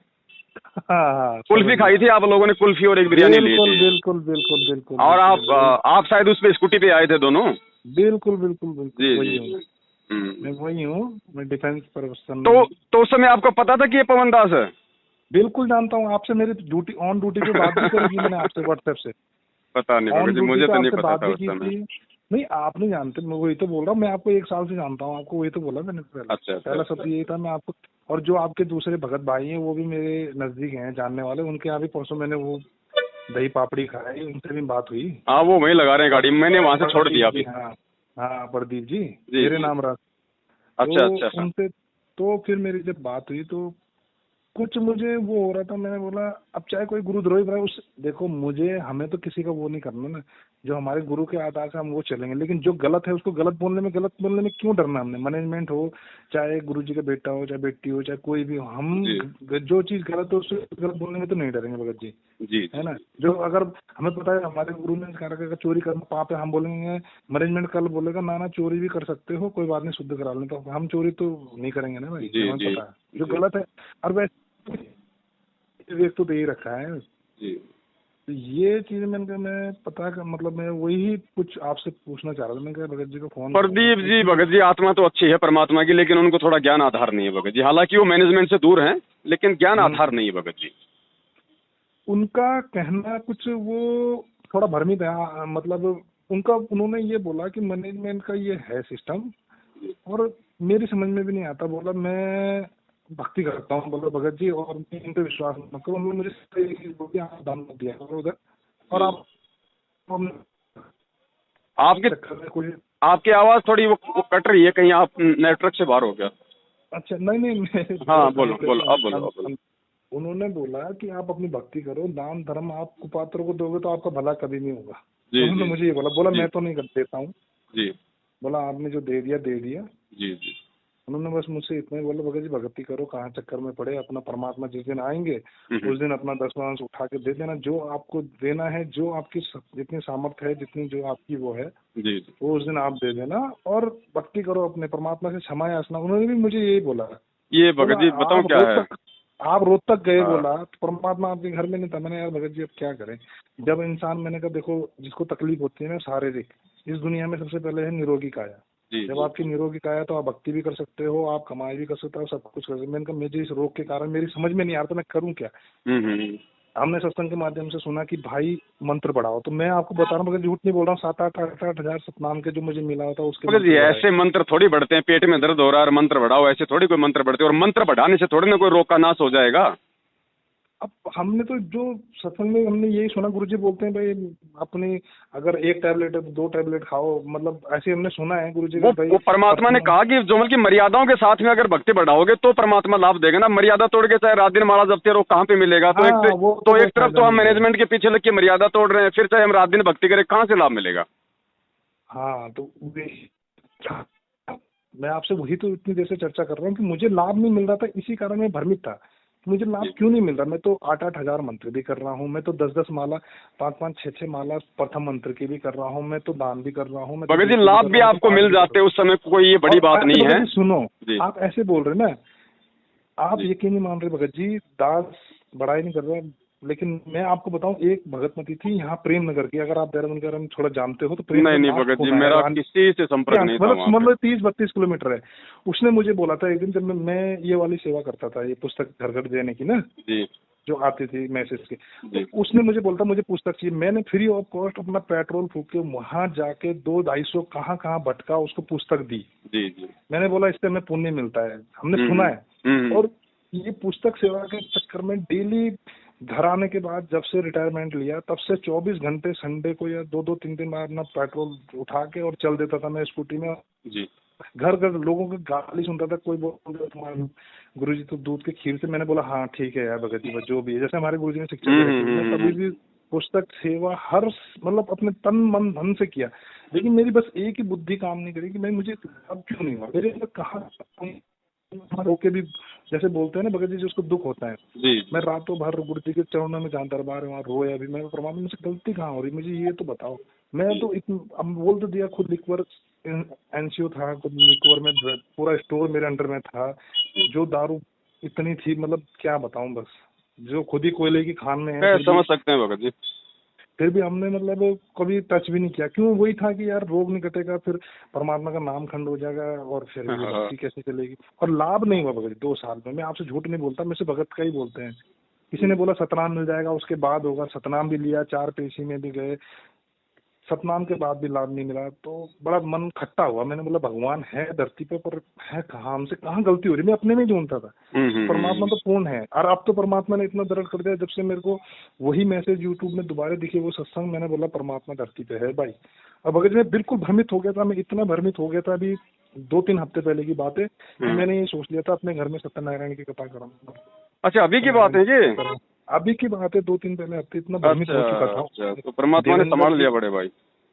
हाँ, कुल्फी खाई थी आप लोगों ने, कुल्फी और एक बिरयानी ली थी। बिल्कुल। और आप शायद उस पे स्कूटी पे आए थे दोनों। बिल्कुल जी। मैं वही हूँ, मैं डिफेंस पर्सन। तो उस समय आपको पता था कि ये पवन दास है? बिल्कुल जानता हूँ। आपसे मेरी ड्यूटी ऑन ड्यूटी पे बात भी करी थी मैंने आपसे व्हाट्सएप से। पता नहीं मुझे तो नहीं पता था उस समय। नहीं आप नहीं जानते, मैं वही तो बोल रहा हूँ। मैं आपको 1 साल से जानता हूँ, आपको वही तो बोला मैंने पहले। अच्छा। पहला शब्द यही था मैं आपको। और जो आपके दूसरे भगत भाई हैं वो भी मेरे नजदीक हैं जानने वाले, उनके यहाँ भी परसों मैंने वो दही पापड़ी खाई, उनसे भी बात हुई। हाँ वो वहीं लगा रहे हैं गाड़ी में, मैंने वहाँ से छोड़ दिया अभी। हाँ हाँ प्रदीप जी, जी मेरे जी। नाम रहा। अच्छा तो अच्छा। उनसे तो फिर मेरी जब बात हुई तो कुछ मुझे वो हो रहा था, मैंने बोला अब चाहे कोई गुरुद्रोही रहा उस, देखो मुझे, हमें तो किसी का वो नहीं करना ना, जो हमारे गुरु के आधार से हम वो चलेंगे, लेकिन जो गलत है उसको गलत बोलने में क्यों डरना हमने। मैनेजमेंट हो, चाहे गुरु जी का बेटा हो, चाहे बेटी हो, चाहे कोई भी हो, हम जी जो चीज गलत है उससे गलत बोलने में तो नहीं डरेंगे भगत जी, जी है जी। ना। जो अगर हमें पता है हमारे गुरु ने कहा कि चोरी करना पाप है, हम बोलेंगे, मैनेजमेंट कल बोलेगा ना ना चोरी भी कर सकते हो, कोई बात नहीं शुद्ध करा लें, तो हम चोरी तो नहीं करेंगे ना भाई, जी हमें जी पता है जो जी गलत है। और वैसे विवेक तो दे ही रखा है। जी। तो ये चीज मैंने कहा, मैं पता कर, मतलब मैं वही कुछ आपसे पूछना चाह रहा था, मैं कहा भगत जी को फोन करूंगा प्रदीप जी, क्योंकि भगत जी आत्मा तो अच्छी है परमात्मा की, लेकिन उनको थोड़ा ज्ञान आधार नहीं है भगत जी। हालांकि वो मैनेजमेंट से दूर हैं, लेकिन ज्ञान आधार नहीं है भगत जी। उनका कहना कुछ वो थोड़ा भ्रमित है, मतलब उनका, उन्होंने ये बोला कि मैनेजमेंट का ये है सिस्टम, और मेरी समझ में भी नहीं आता। बोला मैं भक्ति करता हूँ, बोला भगत जी, और मैं इन पे विश्वास मत करो। उन्होंने मुझे एक चीज बोली, आप दान मत दिया करो उधर, और जी। आप आपके चक्कर में कोई, आपकी आवाज थोड़ी वो कट रही है, कहीं आप नेटवर्क से बाहर हो गया। अच्छा नहीं नहीं, मैं थोड़ा हाँ काम बोलो बोलो, लेके अब बोलो अब बोलो। उन्होंने बोला कि आप अपनी भक्ति करो, दान धर्म आप कुपात्रों को दोगे तो आपका भला कभी नहीं होगा। जी उन्होंने जी मुझे ये बोला, बोला जी मैं तो नहीं कर देता हूँ, जी बोला आपने जो दे दिया दे दिया। जी जी। उन्होंने बस मुझसे इतना ही बोला, भगत जी भक्ति करो, कहाँ चक्कर में पड़े, अपना परमात्मा जिस दिन आएंगे हम्म, उस दिन अपना 10 मांस उठा के दे देना, जो आपको देना है, जो आपकी जितनी सामर्थ्य है, जितनी जो आपकी वो है, जी जी। वो उस दिन आप दे देना, और भक्ति करो अपने परमात्मा से, क्षमा याचना। उन्होंने भी मुझे यही बोला। ये बोला भगत जी बताऊं क्या है। आप रोज तक गए, हाँ बोला तो परमात्मा आपके घर में नहीं था। मैंने यार भगत जी अब क्या करें, जब इंसान, मैंने कहा देखो जिसको तकलीफ होती है ना शारीरिक, इस दुनिया में सबसे पहले है निरोगी काया। जी जब जी। आपकी निरोगी काया तो आप भक्ति भी कर सकते हो, आप कमाई भी कर सकते हो, सब कुछ कर सकते हो। मैंने कहा मुझे इस रोग के कारण मेरी समझ में नहीं आ रहा, तो मैं करूँ क्या। हम्म। हमने सत्संग के माध्यम से सुना कि भाई मंत्र बढ़ाओ, तो मैं आपको बता रहा हूँ, मगर झूठ नहीं बोल रहा हूँ, 7-8 सतनाम के जो मुझे मिला था उसके भगत जी मंत्र बढ़ाए। ऐसे मंत्र थोड़ी बढ़ते हैं, पेट में दर्द हो रहा है और मंत्र बढ़ाओ, ऐसे थोड़ी कोई मंत्र बढ़ते हैं। और मंत्र बढ़ाने से थोड़ी ना कोई रोग का नाश हो जाएगा। अब हमने तो जो सत्संग में हमने यही सुना, गुरुजी बोलते हैं भाई अपनी, अगर 1 टैबलेट है तो 2 टैबलेट खाओ, मतलब ऐसे हमने सुना है गुरुजी का भाई। वो परमात्मा ने कहा कि जो मतलब की मर्यादाओं के साथ में अगर भक्ति बढ़ाओगे तो परमात्मा लाभ देगा ना। मर्यादा तोड़ के चाहे रात दिन माला जपते रहो, कहाँ पे मिलेगा। तो हाँ वो तो कोई एक तरफ फायदा तो हम नहीं है। मैनेजमेंट के पीछे लग के मर्यादा तोड़ रहे हैं, फिर चाहे हम रात दिन भक्ति करें, कहाँ से लाभ मिलेगा। हाँ तो मैं आपसे वही तो इतनी देर से चर्चा कर रहा हूँ कि मुझे लाभ नहीं मिल रहा था, इसी कारण मैं भ्रमित था कि मुझे लाभ जी क्यों नहीं मिल रहा। मैं तो 8-8 हजार मंत्र भी कर रहा हूँ, मैं तो 10-10 माला, 5-5, 6-6 माला प्रथम मंत्र की भी कर रहा हूँ, मैं तो दान भी कर रहा हूँ, मैं तो भगत जी देती भी लाभ कर भी रहा हूँ, तो आपको पाठ मिल भी कर रहा जाते हूँ। उस समय, कोई ये बड़ी और बात नहीं भगत है। जी सुनो, जी आप ऐसे बोल रहे ना, आप जी। यकीन नहीं मान रहे भगत जी, दास बड़ाई नहीं कर रहा, लेकिन मैं आपको बताऊं, एक भगतमती थी यहाँ प्रेम नगर की, अगर आप देहरादून के बारे में थोड़ा जानते हो तो प्रेम नहीं नगर नहीं लास्ट भगत जी, होना है मेरा किसी से संपर्क नहीं था मतलब वहाँ समझ पे। लो 30-32 किलोमीटर है। उसने मुझे बोला था एक दिन, जब मैं ये वाली सेवा करता था, ये पुस्तक घर घर देने की ना, जी जो आती थी मैसेज की, तो जी उसने मुझे बोलता मुझे पुस्तक चाहिए। मैंने फ्री ऑफ कॉस्ट अपना पेट्रोल फूक के वहां जाके 200-250 कहाँ कहाँ भटका, उसको पुस्तक दी। जी जी। मैंने बोला इससे हमें पुण्य मिलता है, हमने सुना है। हम्म। और ये पुस्तक सेवा के चक्कर में डेली घर आने के बाद, जब से रिटायरमेंट लिया तब से 24 घंटे संडे को या 2-2, 3 दिन बाद अपना पेट्रोल उठा के और चल देता था मैं स्कूटी में। जी घर घर लोगों की गाली सुनता था, कोई बोल रहा तुम्हारे गुरुजी तो दूध के खीर से। मैंने बोला हाँ ठीक है यार भगत जी, बस जो भी है, जैसे हमारे गुरुजी ने शिक्षा दे रखी है, मैं कभी भी पुस्तक सेवा हर मतलब अपने तन मन धन से किया। लेकिन मेरी बस एक ही बुद्धि काम नहीं करी कि मैं, मुझे अब क्यों नहीं हुआ मेरे अंदर, कहाँ होके भी, जैसे बोलते हैं ना भगत जी जिसको दुख होता है, जी मैं रातों भर गुरु जी के चरणों में, जहाँ दरबार है वहाँ रोया भी। मैं परमात्मा से गलती कहाँ हो रही, मुझे ये तो बताओ। मैं तो अब बोल तो दिया, खुद लिक्वर एनसीओ था, खुद लिक्वर में पूरा स्टोर मेरे अंडर में था, जो दारू इतनी थी, मतलब क्या बताऊं, बस जो खुद ही कोयले की खान में है, मैं फिर समझ सकते हैं भगत जी। भी हमने मतलब कभी टच भी नहीं किया। क्यों, वही था कि यार रोग नहीं कटेगा, फिर परमात्मा का नाम खंड हो जाएगा, और फिर ये हाँ, भक्ति कैसे चलेगी। और लाभ नहीं हुआ भगत जी 2 साल में, मैं आपसे झूठ नहीं बोलता, मेरे से भगत का ही बोलते हैं। किसी ने बोला सतनाम मिल जाएगा, उसके बाद होगा, सतनाम भी लिया, 4 पेशी में भी गए, सतनाम के बाद भी लाभ नहीं मिला, तो बड़ा मन खट्टा हुआ। मैंने बोला भगवान है धरती पे, पर है कहाँ, हमसे कहाँ गलती हो रही। मैं अपने में ढूंढता था, परमात्मा तो पूर्ण है। और अब तो परमात्मा ने इतना दर्द कर दिया, जब से मेरे को वही मैसेज यूट्यूब में दोबारा दिखे, वो सत्संग, मैंने बोला परमात्मा धरती पे है भाई। अब अगर मैं बिल्कुल भ्रमित हो गया था, मैं इतना भ्रमित हो गया था, अभी 2-3 हफ्ते पहले की बात है, मैंने ये सोच लिया था अपने घर में सत्यनारायण की कथा कराऊंगा। अच्छा, अभी की बात है ये? अभी की बात है, 2-3 पहले हफ्ते, इतना भ्रमित हो चुका था। अच्छा, तो परमात्मा ने संभाल लिया बड़े भाई।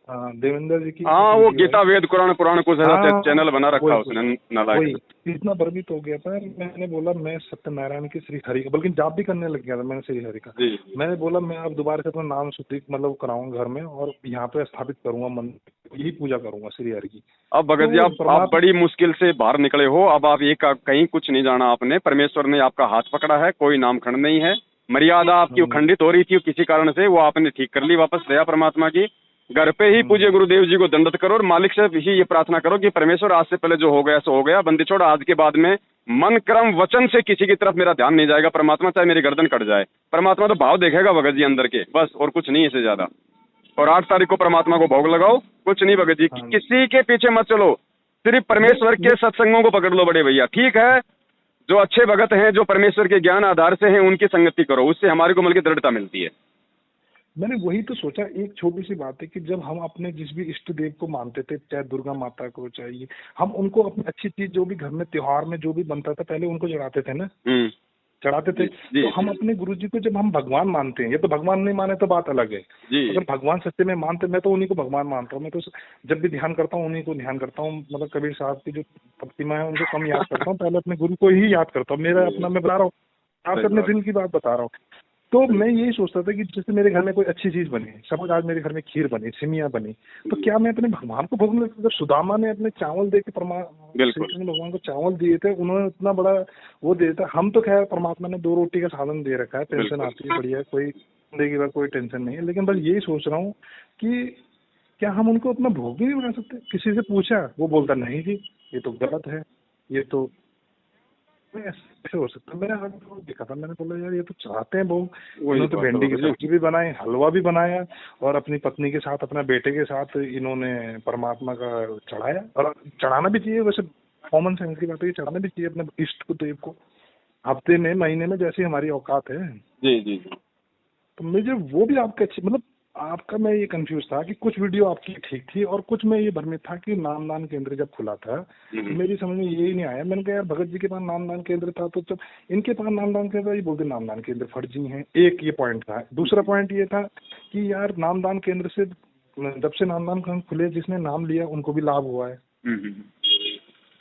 हाँ, देवेंद्र जी की, हाँ, वो गीता वेद कुरान पुराण कुछ हाँ, चैनल बना रखा उसने, नालायक। वही इतना भ्रमित हो गया था। मैंने बोला मैं सत्यनारायण की श्री हरि का, बल्कि जाप भी करने लग गया था मैंने श्री हरि का। मैंने बोला मैं अब दोबारा से अपना नाम शुद्धि मतलब कराऊंगा घर में, और यहाँ पे स्थापित करूंगा मंदिर, यही पूजा करूंगा श्री हरि की। अब भगत जी, आप बड़ी मुश्किल से बाहर निकले हो। अब आप ये कहीं कुछ नहीं जाना आपने, परमेश्वर ने आपका हाथ पकड़ा है, कोई नामखंड नहीं है। मर्यादा आपकी खंडित हो रही थी किसी कारण से, वो आपने ठीक कर ली वापस। दया परमात्मा की। घर पे ही पूज्य गुरुदेव जी को दंडवत करो, और मालिक से ही ये प्रार्थना करो कि परमेश्वर आज से पहले जो हो गया सो हो गया, बंदी छोड़। आज के बाद में मन कर्म वचन से किसी की तरफ मेरा ध्यान नहीं जाएगा। परमात्मा चाहे मेरी गर्दन कट जाए, परमात्मा तो भाव देखेगा भगत जी अंदर के, बस, और कुछ नहीं इससे ज्यादा। और 8 तारीख को परमात्मा को भोग लगाओ, कुछ नहीं भगत जी, किसी के पीछे मत चलो, सिर्फ परमेश्वर के सत्संगों को पकड़ लो बड़े भैया। ठीक है, जो अच्छे भगत हैं, जो परमेश्वर के ज्ञान आधार से हैं, उनकी संगति करो, उससे हमारे को मन की दृढ़ता मिलती है। मैंने वही तो सोचा। एक छोटी सी बात है कि जब हम अपने जिस भी इष्ट देव को मानते थे, चाहे दुर्गा माता को, चाहिए, हम उनको अपनी अच्छी चीज जो भी घर में त्योहार में जो भी बनता था पहले उनको चढ़ाते थे ना, चढ़ाते थे। तो हम अपने गुरु जी को जब हम भगवान मानते हैं, ये तो भगवान नहीं माने तो बात अलग है, अगर भगवान सच्चे में मानते, मैं तो उन्हीं को भगवान मानता हूँ। मैं तो जब भी ध्यान करता हूँ उन्हीं को ध्यान करता हूँ। मतलब कबीर साहब की जो प्रतिमा है उनको कम याद करता हूँ, पहले अपने गुरु को ही याद करता हूँ। मेरा अपना मैं बता रहा हूँ, आप अपने दिल की बात बता रहा हूँ। तो मैं यही सोचता था कि जैसे मेरे घर में कोई अच्छी चीज बनी, सपोज आज मेरे घर में खीर बनी, सिमिया बनी, तो क्या मैं अपने भगवान को भोग लेता? जब सुदामा ने अपने चावल दे के श्री कृष्ण भगवान को चावल दिए थे, उन्होंने इतना बड़ा वो दे दिया। हम तो खैर परमात्मा ने 2 रोटी का साधन दे रखा है, पेंशन आती है, बढ़िया, कोई जिंदगी भर कोई टेंशन नहीं है। लेकिन बस यही सोच रहा हूँ कि क्या हम उनको अपना भोग भी नहीं बना सकते? किसी से पूछा, वो बोलता नहीं जी ये तो गलत है, ये तो ऐसे हो सकता है। मैंने आगे देखा था, मैंने बोला यार ये तो चाहते हैं लोग, इन्होंने तो भिंडी की सब्जी भी बनाई, हलवा भी बनाया, और अपनी पत्नी के साथ, अपने बेटे के साथ इन्होंने परमात्मा का चढ़ाया। और चढ़ाना भी चाहिए, वैसे कॉमन सेंस की बात है, चढ़ाना भी चाहिए अपने इष्ट को, देव को, हफ्ते में, महीने में, जैसी हमारी औकात है। जी जी। तो मुझे वो भी आपके अच्छी, मतलब आपका, मैं ये कंफ्यूज था कि कुछ वीडियो आपकी ठीक थी और कुछ में ये भ्रमित था कि नामदान केंद्र जब खुला था, तो मेरी समझ में यही नहीं आया। मैंने कहा यार भगत जी के पास नामदान केंद्र था, तो जब इनके पास नामदान केंद्र, ये बोलते नामदान केंद्र फर्जी हैं। एक ये पॉइंट था। दूसरा पॉइंट ये था कि यार नामदान केंद्र से, जब से नामदान केंद्र खुले, जिसने नाम लिया उनको भी लाभ हुआ है,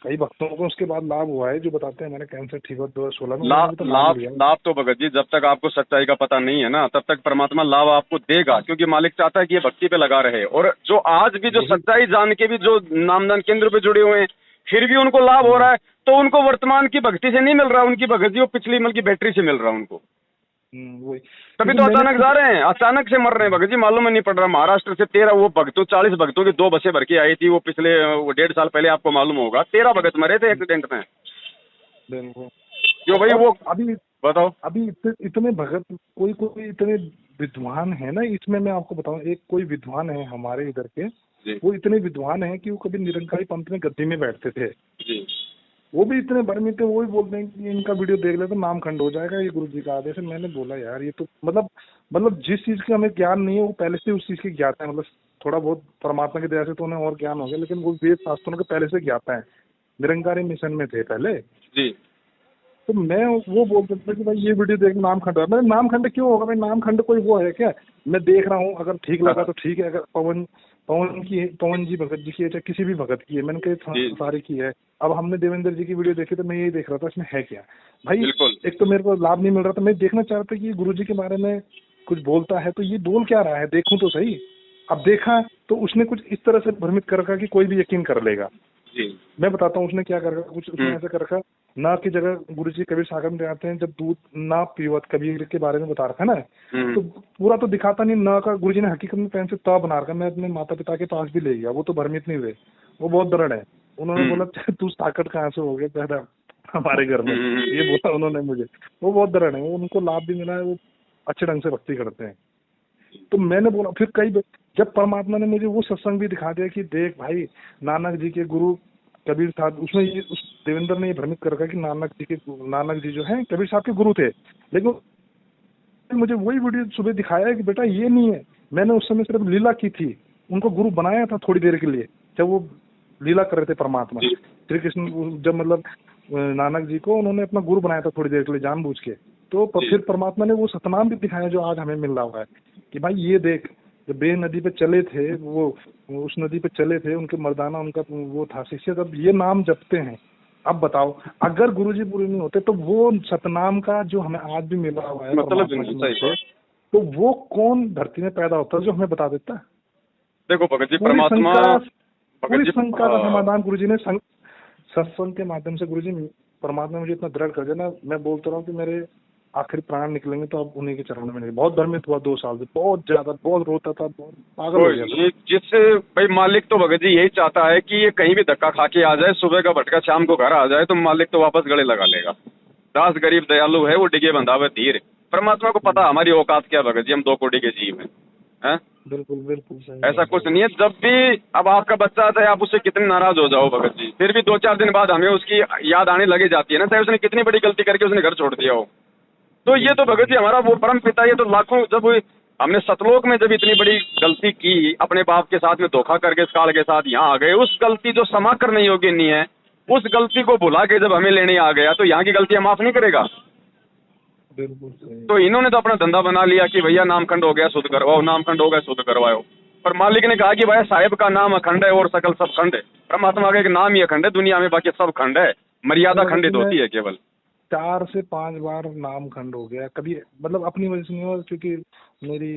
कई भक्तों को उसके बाद लाभ हुआ है, जो बताते हैं मैंने कैंसर ठीक हुआ 2016 में। लाभ तो भगत जी, जब तक आपको सच्चाई का पता नहीं है ना, तब तक परमात्मा लाभ आपको देगा, क्योंकि मालिक चाहता है कि ये भक्ति पे लगा रहे। और जो आज भी जो सच्चाई जान के भी जो नामदान केंद्र पे जुड़े हुए हैं, फिर भी उनको लाभ हो रहा है, तो उनको वर्तमान की भक्ति से नहीं मिल रहा, उनकी भगत जी वो पिछली मल की बैटरी से मिल रहा है उनको। तभी तो अचानक जा रहे हैं, अचानक से मर रहे हैं भगत जी, मालूम नहीं पड़ रहा। महाराष्ट्र से 13 वो भक्तों, 40 भक्तों की 2 बसें भर के आई थी, वो पिछले 1.5 साल पहले, आपको मालूम होगा, 13 भगत मरे थे एक्सीडेंट में। क्यों भाई? वो अभी बताओ, अभी इतने भगत, कोई इतने विद्वान है ना, इसमें मैं आपको बताऊं, एक कोई विद्वान है हमारे इधर के, वो इतने विद्वान है कि वो कभी निरंकारी पंथ में गद्दी में बैठते थे, वो भी इतने भ्रमित थे, वो भी बोलते हैं कि इनका वीडियो देख ले तो नाम खंड हो जाएगा, ये गुरु जी का आदेश है। मैंने बोला यार ये तो मतलब जिस चीज का हमें ज्ञान नहीं है वो पहले से उस चीज की ज्ञाता है, मतलब थोड़ा बहुत परमात्मा की दया से तो उन्हें और ज्ञान हो गया, लेकिन वो वेद शास्त्रों के पहले से ज्ञाता है, निरंकारी मिशन में थे पहले जी। तो मैं वो बोलता था कि भाई ये वीडियो देख, नाम खंड है। मैंने नाम खंड क्यों होगा भाई? नाम खंड कोई वो है क्या? मैं देख रहा हूँ, अगर ठीक लगा तो ठीक है, अगर पवन जी भगत जी की है, चाहे किसी भी भगत की है, मैंने कही सारी की है। अब हमने देवेंद्र जी की वीडियो देखी तो मैं यही देख रहा था इसमें है क्या भाई। एक तो मेरे को लाभ नहीं मिल रहा था, मैं देखना चाहता कि गुरु जी के बारे में कुछ बोलता है तो ये बोल क्या रहा है, देखूं तो सही। अब देखा तो उसने कुछ इस तरह से भ्रमित कर रखा कि कोई भी यकीन कर लेगा जी। मैं बताता हूँ उसने क्या कर रखा, कुछ उसने ऐसा कर रखा, ना की जगह गुरु जी कबीर सागर में जाते हैं, जब दूध ना पीवत, कबीर के बारे में बता रखा ना, तो पूरा तो दिखाता नहीं ना का। गुरु जी ने हकीकत में पेन से तब बना रखा। मैं अपने माता पिता के पास भी ले गया, वो तो भ्रमित नहीं हुए, वो बहुत दृढ़ है। उन्होंने बोला तू ताकत कहाँ से हो गया पैदा हमारे घर में, ये बोला उन्होंने मुझे। वो बहुत दृढ़ है, वो उनको लाभ भी मिला है, वो अच्छे ढंग से भक्ति करते हैं। तो मैंने बोला फिर जब परमात्मा ने मुझे वो सत्संग भी दिखा दिया कि देख भाई, नानक जी के गुरु कबीर साहब, उसमें ये उस देवेंद्र ने ये भ्रमित कर रखा कि नानक जी जो है कबीर साहब के गुरु थे, लेकिन मुझे वही वीडियो सुबह दिखाया है कि बेटा ये नहीं है, मैंने उस समय सिर्फ लीला की थी, उनको गुरु बनाया था थोड़ी देर के लिए, जब वो लीला कर रहे थे परमात्मा श्री कृष्ण, जब मतलब नानक जी को उन्होंने अपना गुरु बनाया था थोड़ी देर के लिए जानबूझ के, तो फिर परमात्मा ने वो सतनाम भी दिखाया जो आज हमें मिल रहा हुआ है कि भाई ये देख, जब बे नदी पे चले थे वो उस नदी पे चले थे, उनके मर्दाना उनका वो था शिष्य, जब ये नाम जपते हैं, अब बताओ अगर गुरुजी पूरे नहीं होते तो वो सतनाम का जो हमें आज भी मिला हुआ है मतलब, तो वो कौन धरती में पैदा होता है जो हमें बता देता है? देखो भगत जी, परमात्मा पूरी शंका का समाधान गुरुजी ने सत्संग के माध्यम से, गुरुजी परमात्मा मुझे इतना दृढ़ कर दिया ना, मैं बोलता रहा हूँ कि मेरे आखिरी प्राण निकलेंगे तो अब उन्हीं के चरणों में नहीं। बहुत भ्रमित हुआ 2 साल से, बहुत ज्यादा, बहुत रोता था, बहुत पागल हो गया था। जिससे भाई मालिक तो भगत जी यही चाहता है कि ये कहीं भी धक्का खा के आ जाए, सुबह का भटका शाम को घर आ जाए, तो मालिक तो वापस गले लगा लेगा। दास गरीब दयालु है, वो डिगे बंधावे धीर। परमात्मा को पता हमारी औकात क्या भगत जी, हम 2 कोटि के जीव हैं। बिल्कुल बिल्कुल सही, ऐसा कुछ नहीं है। जब भी अब आपका बच्चा आता है, आप उससे कितने नाराज हो जाओ भगत जी, फिर भी 2-4 दिन बाद हमें उसकी याद आने लगी जाती है ना, चाहे उसने कितनी बड़ी गलती करके उसने घर छोड़ दिया हो। तो ये तो भगत जी हमारा वो परम पिता, ये तो लाखों, जब हमने सतलोक में जब इतनी बड़ी गलती की, अपने बाप के साथ में धोखा करके इस काल के साथ यहाँ आ गए, उस गलती जो क्षमा करने योग्य नहीं है, उस गलती को भुला के जब हमें लेने आ गया, तो यहाँ की गलतियां माफ नहीं करेगा। तो इन्होंने तो अपना धंधा बना लिया कि भैया नामखंड हो गया शुद्ध करवाओ, नामखंड हो गया शुद्ध करवाओ। पर मालिक ने कहा कि भाई साहेब का नाम अखंड है और सकल सब खंड है। परमात्मा का एक नाम ही अखंड है, दुनिया में बाकी सब खंड है, मर्यादा खंडित होती है केवल। 4 से 5 बार नाम खंड हो गया, कभी मतलब अपनी वजह से नहीं हुआ, क्योंकि मेरी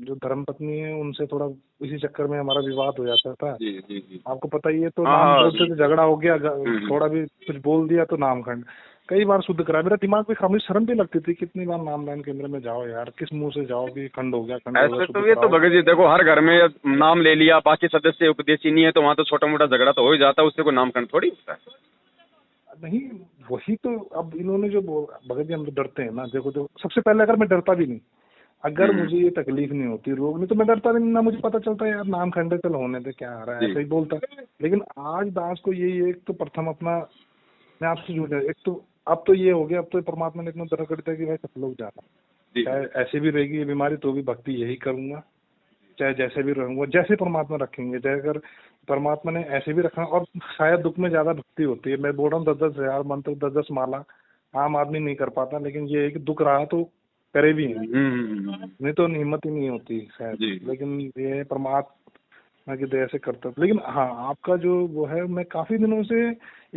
जो धर्मपत्नी है उनसे थोड़ा इसी चक्कर में हमारा विवाद हो जाता था। जी जी जी, आपको पता ही है, तो नाम बोलते थे, झगड़ा हो गया, थोड़ा भी कुछ बोल दिया तो नाम खंड। कई बार शुद्ध करा, मेरा दिमाग में खाली शर्म भी लगती थी, कितनी बार नामदान केंद्र में जाओ यार, किस मुंह से जाओ कि खंड हो गया, खंड हो गया। तो ये तो भगत जी देखो, हर घर में नाम ले लिया, बाकी सदस्य उपदेशी नहीं है, तो वहाँ तो छोटा मोटा झगड़ा तो हो ही जाता है, उससे कोई नामखंड थोड़ी होता है। नहीं, वही तो अब इन्होंने जो भगत जी हम तो डरते हैं ना, देखो सबसे पहले अगर मैं डरता भी नहीं, अगर मुझे ये तकलीफ नहीं होती, रोग नहीं, तो मैं डरता भी नहीं ना, मुझे पता चलता है यार नाम खंड चल होने दे, क्या आ रहा है, ऐसे ही बोलता। लेकिन आज दास को यही एक तो प्रथम अपना, मैं आपसे जुड़ एक तो अब तो ये हो गया, अब तो परमात्मा ने इतना तरह कर दिया कि भाई सब लोग जाना, चाहे ऐसे भी रहेगी ये बीमारी तो भी भक्ति यही करूंगा, चाहे जैसे भी रहूंगा, जैसे परमात्मा रखेंगे, चाहे अगर परमात्मा ने ऐसे भी रखा। और शायद दुख में ज्यादा भक्ति होती है, मैं बोल रहा हूँ 10-10 हजार मंत्र, 10-10 माला आम आदमी नहीं कर पाता, लेकिन ये है कि दुख रहा तो करे भी है, नहीं तो हिम्मत ही नहीं होती शायद। लेकिन ये परमात्मा की दया से करता। लेकिन हाँ, आपका जो वो है, मैं काफी दिनों से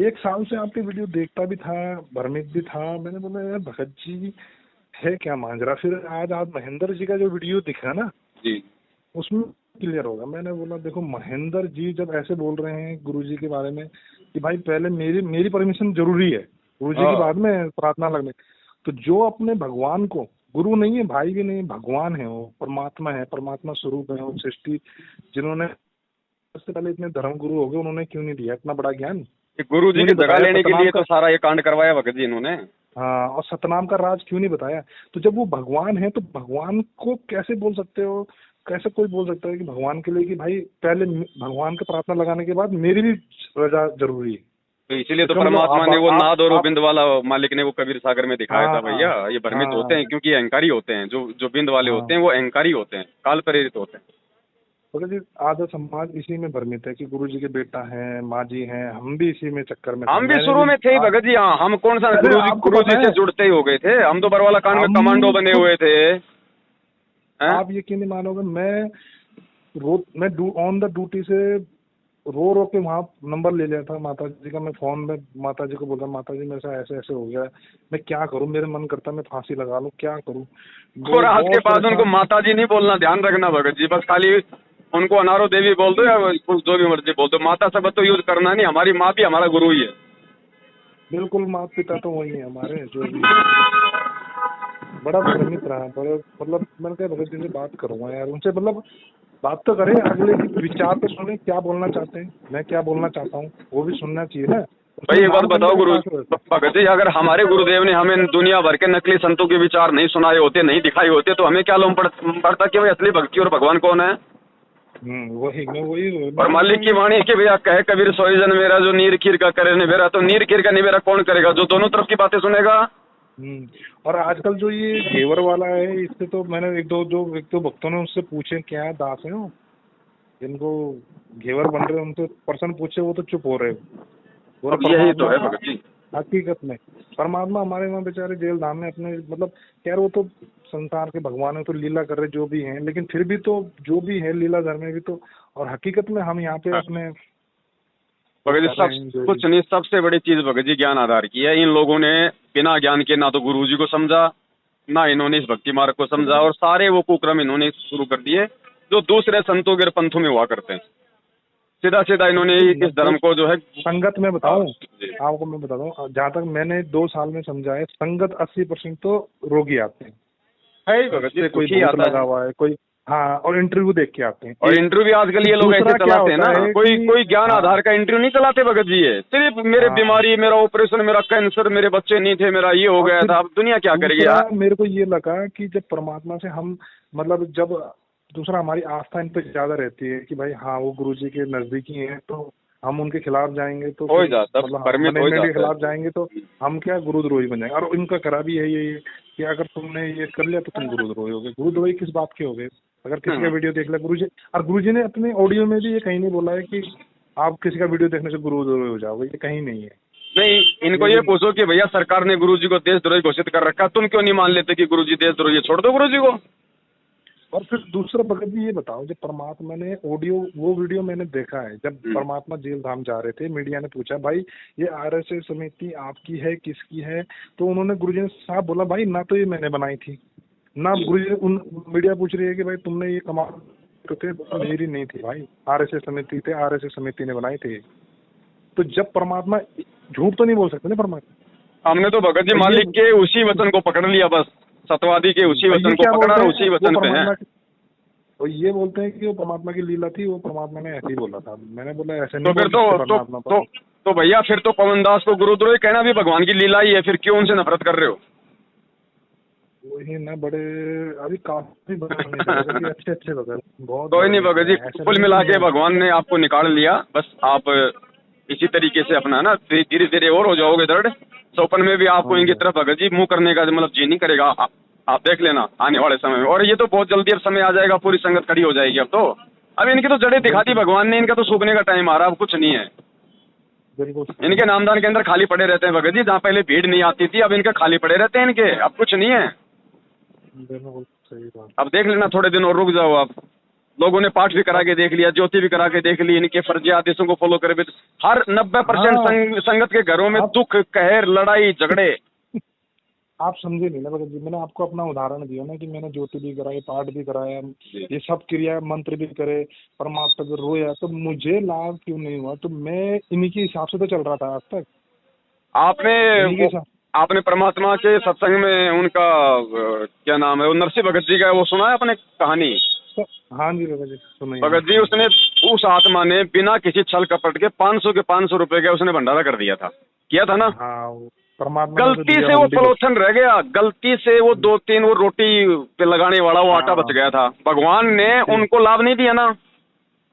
1 साल से आपके वीडियो देखता भी था, भ्रमित भी था, मैंने बोला यार भगत जी है क्या मांजरा। फिर आज आप महेंद्र जी का जो वीडियो दिखा ना जी, उसमें क्लियर होगा। मैंने बोला देखो, महेंद्र जी जब ऐसे बोल रहे हैं गुरुजी के बारे में कि भाई पहले मेरी परमिशन जरूरी है, गुरुजी के बाद में प्रार्थना लगने, तो जो अपने भगवान को, गुरु नहीं है, भाई भी नहीं, भगवान है, वो परमात्मा है, परमात्मा स्वरूप है, वो सृष्टि, जिन्होंने सबसे पहले इतने धर्म गुरु हो गए, उन्होंने क्यों नहीं दिया इतना बड़ा ज्ञान? गुरु जी की जगह लेने के लिए तो सारा ये कांड करवाया भगत जी इन्होंने। हाँ, और सतनाम का राज क्यों नहीं बताया? तो जब वो भगवान है तो भगवान को कैसे बोल सकते हो, कैसे कोई बोल सकता है कि भगवान के लिए कि भाई पहले भगवान का प्रार्थना लगाने के बाद मेरी भी रजा जरूरी है? तो इसीलिए तो परमात्मा ने वो नाद और बिंद वाला मालिक ने वो कबीर सागर में दिखाया था। भैया ये भ्रमित होते हैं क्योंकि अहंकारी होते हैं, जो बिंद वाले होते हैं वो अहंकारी होते हैं, काल प्रेरित होते हैं। जी, आधा समाज इसी में भ्रमित है कि गुरु जी के बेटा है, माँ जी हैं, हम भी इसी में चक्कर में, हम भी शुरू में थे भगत जी। हाँ, हम कौन सा गुरु जी से जुड़ते ही हो गए थे, हम तो बरवाला कांड में कमांडो बने हुए थे। आप यकीन नहीं मानोगे, मैं ऑन द ड्यूटी से रो के वहाँ नंबर ले लिया था माता जी का। मैं फोन में माता जी को बोलता, माता जी मेरे साथ ऐसे ऐसे हो गया, मैं क्या करूँ, मेरे मन करता मैं फांसी लगा लूँ, क्या करूँ। और आज के बाद उनको माता जी नहीं बोलना, ध्यान रखना भगत जी, बस खाली उनको अनारो देवी बोल दो या जो भी मर्जी बोल दो, माता शब्द तो यूज करना नहीं। हमारी माँ भी हमारा गुरु ही है। बिल्कुल, माता पिता तो वही है हमारे, जो भी बड़ा भ्रमित रहा, बड़ा मतलब मैंने कहा भगत जी से बात करूंगा यार, उनसे मतलब बात तो करें, अगले की विचार तो सुने, क्या बोलना चाहते हैं, मैं क्या बोलना चाहता हूँ वो भी सुनना चाहिए ना भाई। एक बात बताओ गुरु भगत जी, अगर हमारे गुरुदेव ने हमें दुनिया भर के नकली संतों के विचार नहीं सुनाए होते, नहीं दिखाए होते, तो हमें क्या लोम पड़ता कि भाई असली भक्ति और भगवान कौन है? वही मैं वही और मालिक की वाणी कि भैया कहे कबीर सोई जन मेरा, जो नीर खीर का करे निबेरा, तो नीर खीर का निबेरा कौन करेगा? जो दोनों तरफ की बातें सुनेगा। और आजकल जो ये घेवर वाला है, इससे तो मैंने एक दो भक्तों ने उससे पूछे क्या है, दास है वो, जिनको घेवर बन रहे उनसे पर्सन पूछे, वो तो चुप हो रहे हो। अब यही तो है भगत जी। हकीकत में परमात्मा हमारे वहाँ बेचारे जेल धाम में अपने मतलब यार, वो तो संसार के भगवान है, तो लीला कर रहे जो भी हैं, लेकिन फिर भी तो जो भी है लीला धर्म में भी तो, और हकीकत में हम यहाँ पे अपने भगत जी सब कुछ नहीं, सबसे बड़ी चीज भगत जी ज्ञान आधार की है। इन लोगों ने बिना ज्ञान के ना तो गुरु जी को समझा, ना इन्होंने इस भक्ति मार्ग को समझा, और सारे वो कुक्रम इन्होंने शुरू कर दिए जो दूसरे संतों के पंथों में हुआ करते हैं। सीधा सीधा इन्होंने इस धर्म को जो है संगत में बताऊं आपको, मैं बताता हूँ जहाँ तक मैंने 2 साल में समझा है, संगत 80% तो रोगी आते हैं, कोई भूत लगा हुआ है कोई, हाँ, और इंटरव्यू देख के आते हैं। और इंटरव्यू आजकल ये लोग ऐसे चलाते हैं ना, कोई ज्ञान आधार का इंटरव्यू नहीं चलाते भगत जी, ये सिर्फ मेरे बीमारी, मेरा ऑपरेशन, मेरा कैंसर, मेरे बच्चे नहीं थे, मेरा ये हो गया था, अब दुनिया क्या करेगी यार। मेरे को ये लगा कि जब परमात्मा से हम मतलब जब दूसरा हमारी आस्था इन पे ज्यादा रहती है कि भाई हाँ वो गुरुजी के नजदीकी हैं, तो हम उनके खिलाफ जाएंगे तो हो जाता, मतलब खिलाफ जाएंगे तो हम क्या गुरुद्रोही बन जाएंगे। और इनका करा भी यही है कि अगर तुमने ये कर लिया तो तुम गुरुद्रोही हो गए। गुरुद्रोही किस बात के हो गए? अगर किसी का वीडियो देख लिया गुरुजी, और गुरुजी ने अपने ऑडियो में भी ये कहीं नहीं बोला है कि आप किसी का वीडियो देखने से गुरुद्रोही हो जाओगे, ये कहीं नहीं है। नहीं, इनको ये पूछो कि भैया सरकार ने गुरुजी को देशद्रोही घोषित कर रखा, तुम क्यों नहीं मान लेते कि गुरुजी देशद्रोही, छोड़ दो गुरुजी को। और फिर दूसरा भगत जी ये बताओ, जब परमात्मा ने वो वीडियो मैंने देखा है, जब परमात्मा जेल धाम जा रहे थे, मीडिया ने पूछा भाई ये आरएसएस समिति आपकी है किसकी है, तो उन्होंने गुरुजी ने साफ बोला भाई ना तो ये मैंने बनाई थी, ना गुरुजी मीडिया पूछ रही है कि भाई तुमने ये कमाल तो थे, मेरी नहीं थी भाई, आरएसएस समिति थे, आरएसएस समिति ने बनाई थी। तो जब परमात्मा झूठ तो नहीं बोल सकते ना परमात्मा। हमने तो भगत जी मालिक के उसी वचन को पकड़ लिया, बस सतवादी के उसी वचन को पकड़ा, उसी वचन पे हैं। तो ये बोलते हैं कि वो परमात्मा की लीला थी, वो परमात्मा ने ऐसे ही बोला था। मैंने बोला ऐसे नहीं। तो फिर तो भैया फिर तो पवनदास को गुरुद्रोही कहना भी भगवान की लीला ही है, फिर क्यों उनसे नफरत कर रहे हो? वही ना, बड़े अभी काफी अच्छे भगत, बहुत कोई नहीं भगत जी, कुल मिला के भगवान ने आपको निकाल लिया, बस आप इसी तरीके से अपना ना धीरे धीरे और हो जाओगे दृढ़। सौपन में भी आपको इनकी तरफ भगत जी मुंह करने का मतलब जी नहीं करेगा। आप देख लेना आने वाले समय में, और ये तो बहुत जल्दी अब समय आ जाएगा, पूरी संगत खड़ी हो जाएगी। अब इनकी तो जड़ें दिखा दी भगवान ने, इनका तो सूखने का टाइम आ रहा है, अब कुछ नहीं है। इनके नामदान के अंदर खाली पड़े रहते हैं भगत जी, जहाँ पहले भीड़ नहीं आती थी, अब इनके खाली पड़े रहते हैं इनके, अब कुछ नहीं है। अब देख लेना, थोड़े दिन और रुक जाओ आप। लोगों ने पाठ भी करा के देख लिया, ज्योति भी करा के देख ली, इनके फर्जी आदेशों को फॉलो करे। हर 90% संगत के घरों में दुख, कहर, लड़ाई, झगड़े। आप समझे नहीं ना भगत जी, मैंने आपको अपना उदाहरण दिया ना कि मैंने ज्योति भी कराई, पाठ भी कराया, ये सब क्रिया मंत्र भी करे, परमात्मा को रोया, तो मुझे लाभ क्यों नहीं हुआ? तो मैं इन्हीं के हिसाब से तो चल रहा था आज तक। आपने परमात्मा के सत्संग में उनका क्या नाम है, वो नरसिंह भगत जी का वो सुना है आपने कहानी? हाँ जी भगत जी सुनाइए। भगत जी उसने उस आत्मा ने बिना किसी छल कपट के 500 रुपए का उसने भंडारा कर दिया था, किया था ना? हाँ, परमात्मा गलती से वो पलोथन रह गया, गलती से वो 2-3 वो रोटी पे लगाने वाला वो आटा बच गया था, भगवान ने उनको लाभ नहीं दिया ना।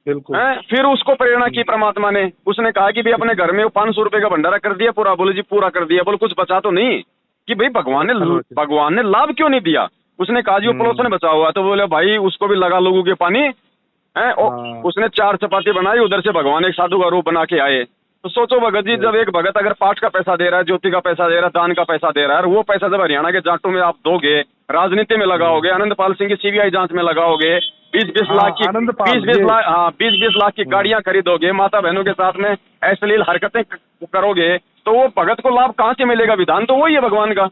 बिल्कुल। फिर उसको प्रेरणा की परमात्मा ने, उसने कहा कि भाई अपने घर में वो 500 रुपए का भंडारा कर दिया पूरा। बोले जी पूरा कर दिया, बोले कुछ बचा तो नहीं? कि भाई भगवान ने लाभ क्यों नहीं दिया? उसने कहा जी वो पलोथन बचा हुआ है, तो बोले भाई उसको भी लगा लोगों के पानी है। उसने 4 चपाती बनाई, उधर से भगवान एक साधु का रूप बना के आए। तो सोचो भगत जी, जब एक भगत अगर पाठ का पैसा दे रहा है, ज्योति का पैसा दे रहा है, दान का पैसा दे रहा है, वो पैसा जब हरियाणा के जाटों में आप दोगे, राजनीति में लगाओगे, आनंदपाल सिंह की सीबीआई जांच में लगाओगे, 20-20 लाख की गाड़ियां खरीदोगे, माता बहनों के साथ में अश्लील हरकतें करोगे, तो वो भगत को लाभ कहाँ से मिलेगा? विधान तो वही है भगवान का।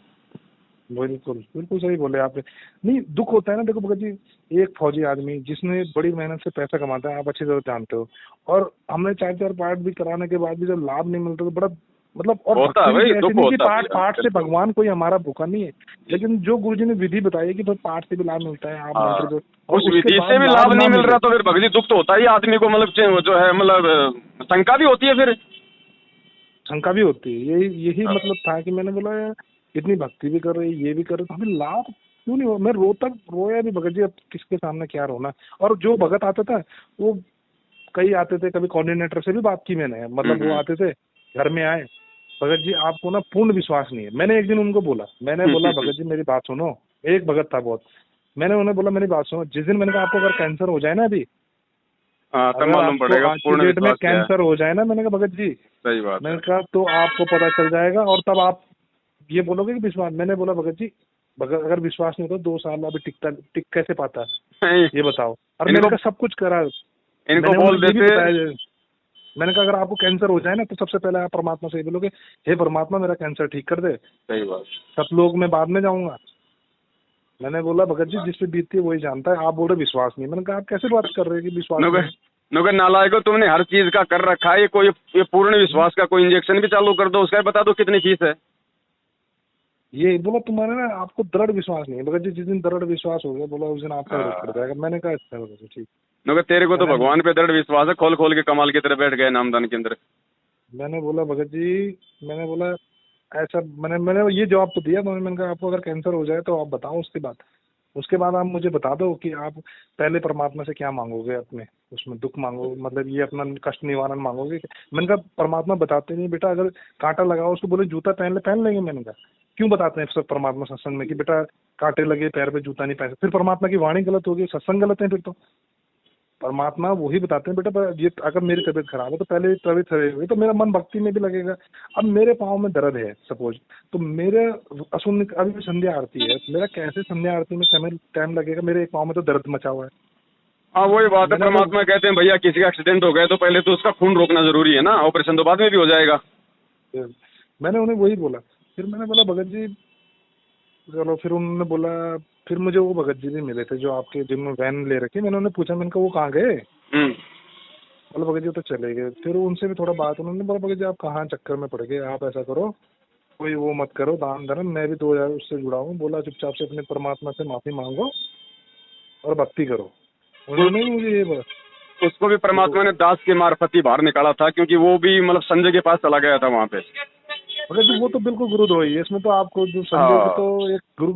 बिल्कुल बिल्कुल सही बोले आपने। नहीं, दुख होता है ना, देखो भगत जी, एक फौजी आदमी जिसने बड़ी मेहनत से पैसा कमाता है, आप अच्छी तरह जानते हो, और हमने 4 पाठ भी कराने के बाद भी जब लाभ नहीं मिलता तो बड़ा मतलब, और पाठ से भगवान कोई हमारा भूखा नहीं है, लेकिन जो गुरुजी ने विधि बताई है कि भाई पाठ से भी लाभ मिलता है, आप उस विधि से भी लाभ नहीं मिल रहा तो फिर भगत जी दुख तो होता ही आदमी को, मतलब जो है मतलब शंका भी होती है, फिर शंका भी होती है। यही मतलब था कि मैंने बोला यार इतनी भक्ति भी कर रही, ये भी कर रहे, तो हमें लाभ क्यों नहीं मैं रोया भी भगत जी, अब किसके सामने क्या रोना। और जो भगत आता था वो कई आते थे, कभी कोऑर्डिनेटर से भी बात की मैंने, मतलब वो आते थे घर में आए, भगत जी आपको ना पूर्ण विश्वास नहीं है। मैंने एक दिन उनको बोला, मैंने बोला भगत जी मेरी बात सुनो, एक भगत था बहुत, मैंने उन्हें बोला मेरी बात सुनो, जिस दिन मैंने कहा आपको अगर कैंसर हो जाए ना अभी, तब अगर मालूम आपको पड़ेगा आज की पूर्ण डेट में विश्वास क्या है। कैंसर हो जाए ना, मैंने कहा भगत जी, सही बात मैंने है। कहा तो आपको पता चल जाएगा और तब आप ये बोलोगे कि विश्वास। मैंने बोला भगत जी अगर विश्वास नहीं होता 2 साल अभी टिक कैसे पाता, नहीं, ये बताओ। और मैंने कहा सब कुछ करा, इनको मैंने बोल उन्हें ये भी देते। बताया, मैंने कहा अगर आपको कैंसर हो जाए ना तो सबसे पहले आप परमात्मा से ये बोलोगे, हे परमात्मा मेरा कैंसर ठीक कर दे, सही बात। सब लोग मैं बाद में जाऊंगा। मैंने बोला भगत जी जिस पे बीतती है वही जानता है, आप बोल रहे विश्वास नहीं। मैंने कहा आप कैसे बात कर रहे हैं कि विश्वास नहीं। नौकर नालायको, तुमने हर चीज का कर रखा है, ये पूर्ण विश्वास का कोई इंजेक्शन भी चालू कर दो, उसका बता दो कितनी फीस है। ये बोला तुम्हारे ना आपको दृढ़ विश्वास नहीं है। भगत जी जिस दिन दृढ़ विश्वास हो गया बोला उस दिन आपका रोग पड़ जाएगा। मैंने कहा अच्छा भगत जी ठीक। नौकर तेरे को तो मैंने भगवान पे दृढ़ विश्वास है, खोल खोल के कमाल की तरह बैठ गए नामदान के अंदर। मैंने बोला भगत जी, मैंने बोला ऐसा, मैंने ये जवाब तो दिया, मैंने कहा आपको अगर कैंसर हो जाए तो आप बताओ, उसके बाद आप मुझे बता दो कि आप पहले परमात्मा से क्या मांगोगे, अपने उसमें दुख मांगो, मतलब ये अपना कष्ट निवारण मांगोगे। मैंने कहा परमात्मा बताते नहीं बेटा, अगर कांटा लगाओ उसको बोले जूता पहन लेंगे। मैंने कहा क्यों बताते हैं सब परमात्मा सत्संग में कि बेटा कांटे लगे पैर पे जूता नहीं पहन सकते, फिर परमात्मा की वाणी गलत होगी, सत्संग गलत है फिर तो। परमात्मा वही बताते हैं बेटा ये अगर मेरी तबीयत खराब है तो पहले तबीयत खराब हुई तो मेरा मन भक्ति में भी लगेगा। अब मेरे पाँव में दर्द है सपोज, तो मेरे असुन अभी भी संध्या आरती है, मेरा कैसे संध्या आरती में टाइम लगेगा, मेरे एक पाँव में तो दर्द मचा हुआ है। हाँ वही बात है, परमात्मा कहते हैं भैया किसी का एक्सीडेंट हो गया तो पहले तो उसका खून रोकना जरूरी है ना, ऑपरेशन तो बाद में भी हो जाएगा। मैंने उन्हें वही बोला। फिर मैंने बोला भगत जी चलो, फिर उन्होंने बोला, फिर मुझे वो भगत जी भी मिले थे जो आपके जिनमें वैन ले रखी, मैंने उन्हें पूछा, मैंने कहा वो कहाँ गए, बोला भगत जी तो चले गए। फिर उनसे भी थोड़ा बात, उन्होंने बोला भगत जी आप कहाँ चक्कर में पड़ गए, आप ऐसा करो कोई वो मत करो दान धर्म, मैं भी 2000 उससे जुड़ा हूँ, बोला चुपचाप से अपने परमात्मा से माफी मांगो और भक्ति करो। उन्होंने भी मुझे ये बोला। उसको भी परमात्मा ने दास के मार्फत ही बाहर निकाला था, क्योंकि वो भी मतलब संजय के पास चला गया था वहाँ पे। भगत जी वो तो बिल्कुल गुरुद्रोही है, इसमें तो आपको जो संजय को तो एक गुरु,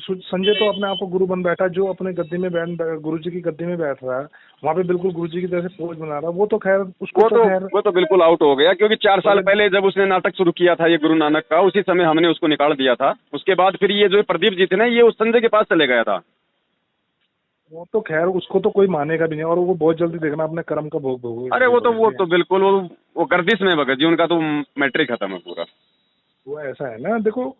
संजय तो अपने आप को गुरु बन बैठा, जो अपने गद्दी में गुरु जी की गद्दी में बैठ रहा है वहाँ पे बिल्कुल गुरु जी की तरह से पोज बना रहा है, वो तो खैर उसको वो तो बिल्कुल आउट हो गया, क्योंकि 4 साल पहले जब उसने नाटक शुरू किया था ये गुरु नानक का, उसी समय हमने उसको निकाल दिया था। उसके बाद फिर ये जो प्रदीप जी थे ना, ये उस संजय के पास चले गया था। वो तो खैर उसको तो कोई मानेगा भी नहीं, और वो बहुत जल्दी देखना अपने कर्म का भोग भोगेगा। अरे वो तो बिल्कुल वो गर्दिश में भगत जी, उनका तो मैट्रिक खत्म है पूरा। वो ऐसा है ना, देखो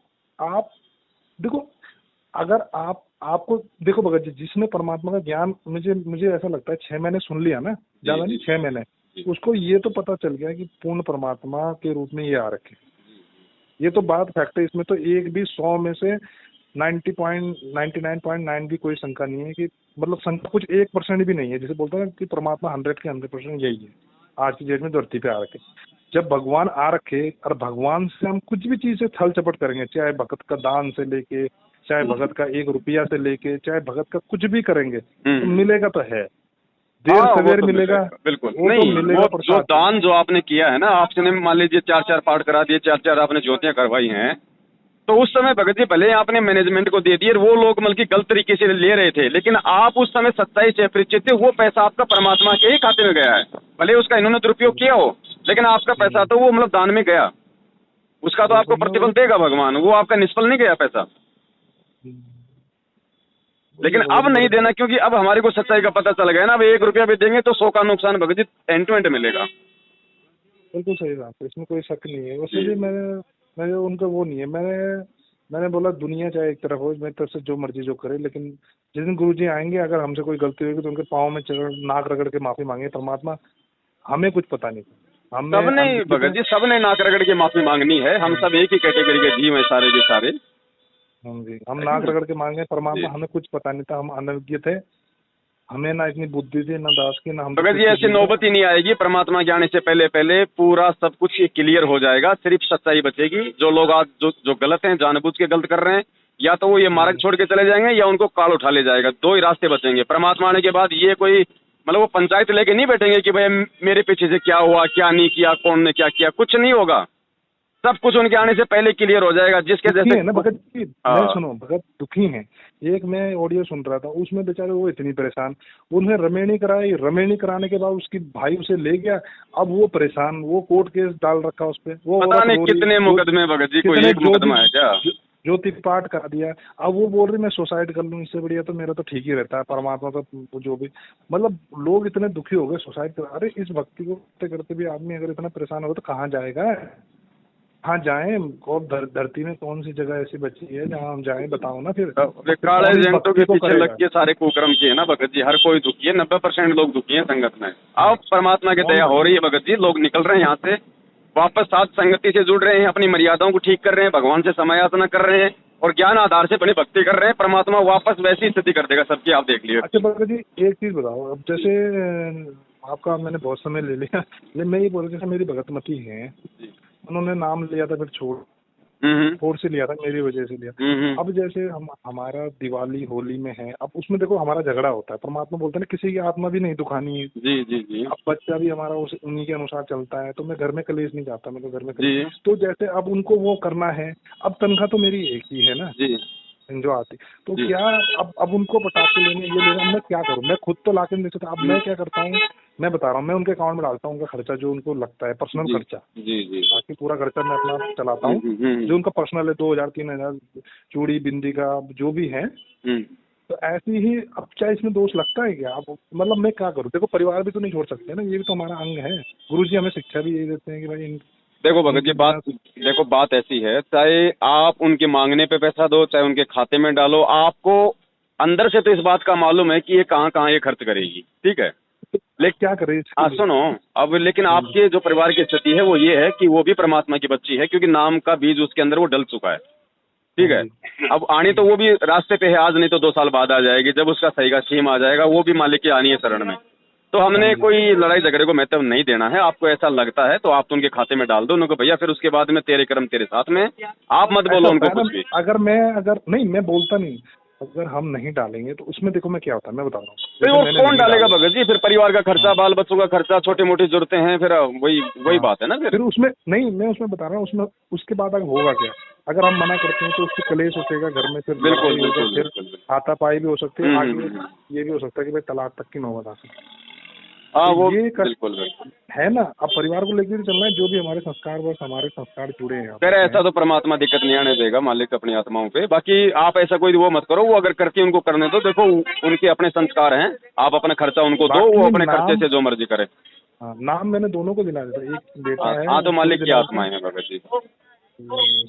अगर आपको देखो भगत जी, जिसने परमात्मा का ज्ञान, मुझे ऐसा लगता है 6 महीने सुन लिया ना, ज्यादा नहीं 6 महीने, उसको ये तो पता चल गया कि पूर्ण परमात्मा के रूप में ये आ रखे। ये तो बात फैक्ट है, इसमें तो एक भी 100 में से 99.9 भी कोई शंका नहीं है कि मतलब शंका कुछ 1% भी नहीं है, जैसे बोलते हैं कि परमात्मा 100 के 100% यही है आज की डेट में धरती पे आ रखे। जब भगवान आ रखे और भगवान से हम कुछ भी चीज से छल चपट करेंगे, चाहे भगत का दान से लेके, चाहे भगत का 1 रुपया से लेके, चाहे भगत का कुछ भी करेंगे तो मिलेगा तो है, देर सवेर मिलेगा। बिल्कुल नहीं, वो जो दान जो आपने किया है ना, आपने मान लीजिए 4-4 पाठ करा दिए, 4-4 आपने ज्योतियां करवाई हैं, तो उस समय भगत जी भले आपने मैनेजमेंट को दे दिए, वो लोग मतलब कि गलत तरीके से ले रहे थे, लेकिन आप उस समय सच्चाई से परिचित थे, वो पैसा आपका परमात्मा के ही खाते में गया है। भले उसका इन्होंने दुरुपयोग किया हो, लेकिन आपका पैसा तो वो मतलब दान में गया, उसका तो आपको प्रतिफल देगा भगवान, वो आपका निष्फल नहीं गया पैसा। लेकिन अब नहीं देना, क्योंकि अब हमारे को सच्चाई का पता चल गया ना, अब 1 रुपया भी देंगे तो 100 का नुकसान Bhagat ji and to and मिलेगा। बिल्कुल सही बात है, इसमें कोई शक नहीं है। वैसे भी मैंने उनका वो नहीं है, मैंने बोला दुनिया चाहे एक तरफ हो, मेरी तरफ से जो मर्जी जो करे, लेकिन जिस दिन गुरुजी आएंगे अगर हमसे कोई गलती होगी तो उनके पाँव में नाक रगड़ के माफी मांगे, परमात्मा हमें कुछ पता नहीं, सबने भगत जी सबने नाक रगड़ के माफी मांगनी है, हम सब एक ही कैटेगरी के जीव हैं सारे के सारे। हम नाक रगड़ के मांगे परमात्मा, हमें कुछ पता नहीं था, हम अनभिज्ञ थे, हमें ना इतनी बुद्धि थी ना दास की, ना हम भगत जी ऐसी नौबत ही नहीं आएगी, परमात्मा के आने से पहले पूरा सब कुछ क्लियर हो जाएगा, सिर्फ सच्चाई बचेगी। जो लोग आज जो गलत हैं, जानबूझ के गलत कर रहे हैं, या तो वो ये मार्ग छोड़ के चले जाएंगे या उनको काल उठा ले जाएगा, 2 ही रास्ते बचेंगे। परमात्मा आने के बाद ये कोई मतलब वो पंचायत लेके नहीं बैठेंगे कि भाई मेरे पीछे से क्या हुआ, क्या नहीं किया, कौन ने क्या किया, कुछ नहीं होगा। सब कुछ उनके आने से पहले क्लियर हो जाएगा। जिसके दुखी जैसे है ना भगत जी, हाँ। मैं सुनो भगत, दुखी हैं। एक मैं ऑडियो सुन रहा था, उसमें बेचारे वो इतनी परेशान, उन्हें रमेणी कराई, रमेणी कराने के बाद उसकी भाई उसे ले गया, अब वो परेशान, वो कोर्ट केस डाल रखा उस पे, वो पता औरत नहीं रो रही, कितने मुकदमे भगत जी, कोई कितने एक मुकदमा है क्या? ज्योति पाठ करा दिया। अब वो बोल रही मैं सुसाइड कर लूं, इससे बढ़िया तो मेरा तो ठीक ही रहता है, परमात्मा का जो भी, मतलब लोग इतने दुखी हो गए सुसाइड कर। अरे इस भक्ति को करते करते भी आदमी अगर इतना परेशान होगा तो कहाँ जाएगा, कहाँ जाएं? और धरती में कौन सी जगह ऐसी बची है जहाँ हम जाएं, बताओ ना फिर। काले कौन इस एजेंटों भक्ति के को पीछे करेगा? लग के सारे कुकर्म किए ना भगत जी, हर कोई दुखी है, 90% लोग दुखी हैं संगत में। अब परमात्मा की दया हो रही है भगत जी, लोग निकल रहे हैं यहाँ से, वापस साथ संगति से जुड़ रहे हैं, अपनी मर्यादाओं को ठीक कर रहे हैं, भगवान से समय याचना कर रहे हैं और ज्ञान आधार से अपनी भक्ति कर रहे हैं। परमात्मा वापस वैसी स्थिति कर देगा सबकी, आप देख लीजिए। अच्छा भगत जी एक चीज बताओ, अब जैसे आपका मैंने बहुत समय ले लिया, लेकिन मैं ये बोल रहा जैसे मेरी भगतमती है, उन्होंने नाम लिया था फिर छोड़ से लिया था, मेरी वजह से लिया। अब जैसे हम हमारा दिवाली होली में है, अब उसमें देखो हमारा झगड़ा होता है, परमात्मा बोलते हैं ना किसी की आत्मा भी नहीं दुखानी है। जी जी जी। अब बच्चा भी हमारा उन्हीं के अनुसार चलता है, तो मैं घर में कलेश नहीं चाहता, मैं तो घर में जी। तो जैसे अब उनको वो करना है, अब तनख्वाह तो मेरी एक ही है ना जी जो आती, तो जी। क्या अब उनको पटाखे लेने ये लेना, मैं क्या करूं? मैं खुद तो लाके नहीं दे सकता। अब मैं क्या करता हूँ, मैं बता रहा हूँ, मैं उनके अकाउंट में डालता हूँ उनका खर्चा जो उनको लगता है, पर्सनल खर्चा। जी जी। बाकी पूरा खर्चा मैं अपना चलाता हूँ, जो उनका पर्सनल है 2000 3000 चूड़ी बिंदी का जो भी है। तो ऐसी ही, अब चाहे इसमें दोष लगता है क्या? अब मतलब मैं क्या करूँ? देखो परिवार भी तो नहीं छोड़ सकते ना, ये भी तो हमारा अंग है। गुरुजी हमें शिक्षा भी यही देते हैं कि भाई देखो भगत जी, बात ऐसी है, चाहे आप उनके मांगने पे पैसा दो, चाहे उनके खाते में डालो, आपको अंदर से तो इस बात का मालूम है कि ये कहाँ कहाँ ये खर्च करेगी, ठीक है। लेकिन क्या करे सुनो, अब लेकिन आपके जो परिवार की स्थिति है वो ये है कि वो भी परमात्मा की बच्ची है, क्योंकि नाम का बीज उसके अंदर वो डल चुका है, ठीक है। अब आनी तो वो भी रास्ते पे है, आज नहीं तो 2 साल बाद आ जाएगी, जब उसका सही का सीम आ जाएगा, वो भी मालिक की आनी है शरण में। तो हमने कोई लड़ाई झगड़े को महत्व नहीं देना है। आपको ऐसा लगता है तो आप तो उनके खाते में डाल दो उनको, भैया फिर उसके बाद में तेरे कर्म तेरे साथ में, आप मत बोलो उनको कुछ भी। अगर नहीं, मैं बोलता नहीं, अगर हम नहीं डालेंगे तो उसमें देखो मैं क्या होता है, मैं बता रहा हूँ। और कौन डालेगा भगत जी? फिर परिवार का खर्चा, बाल बच्चों का खर्चा, छोटी मोटी जरूरतें हैं, फिर वही बात है ना। फिर उसमें नहीं, मैं उसमें बता रहा हूँ, उसमें उसके बाद अगर होगा क्या, अगर हम मना करते हैं तो उससे कलेश उठेगा घर में, फिर बिल्कुल फिर हाथापाई भी हो सकती है, आगे ये भी हो सकता है कि भाई तलाक तक की नौबत आ सकती है। हाँ वो ये बिल्कुल है ना। अब परिवार को लेकर चलना है, जो भी हमारे संस्कार, बस हमारे संस्कार जुड़े हैं। फिर ऐसा तो परमात्मा दिक्कत नहीं आने देगा, मालिक अपनी आत्माओं पे। बाकी आप ऐसा कोई वो मत करो, वो अगर करके उनको करने दो, देखो उनके अपने संस्कार हैं, आप अपना खर्चा उनको दो, वो अपने खर्चे से जो मर्जी करे। नाम मैंने दोनों को दिला दिया, एक बेटा है। हाँ तो मालिक की आत्माएं हैं भगत जी,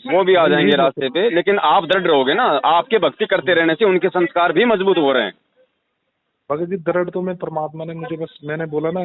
वो भी आ जाएंगे रास्ते पे, लेकिन आप दृढ़ रहोगे ना, आपके भक्ति करते रहने से उनके संस्कार भी मजबूत हो रहे हैं। भगत जी दृढ़ तो मैं, परमात्मा ने मुझे, बस मैंने बोला ना,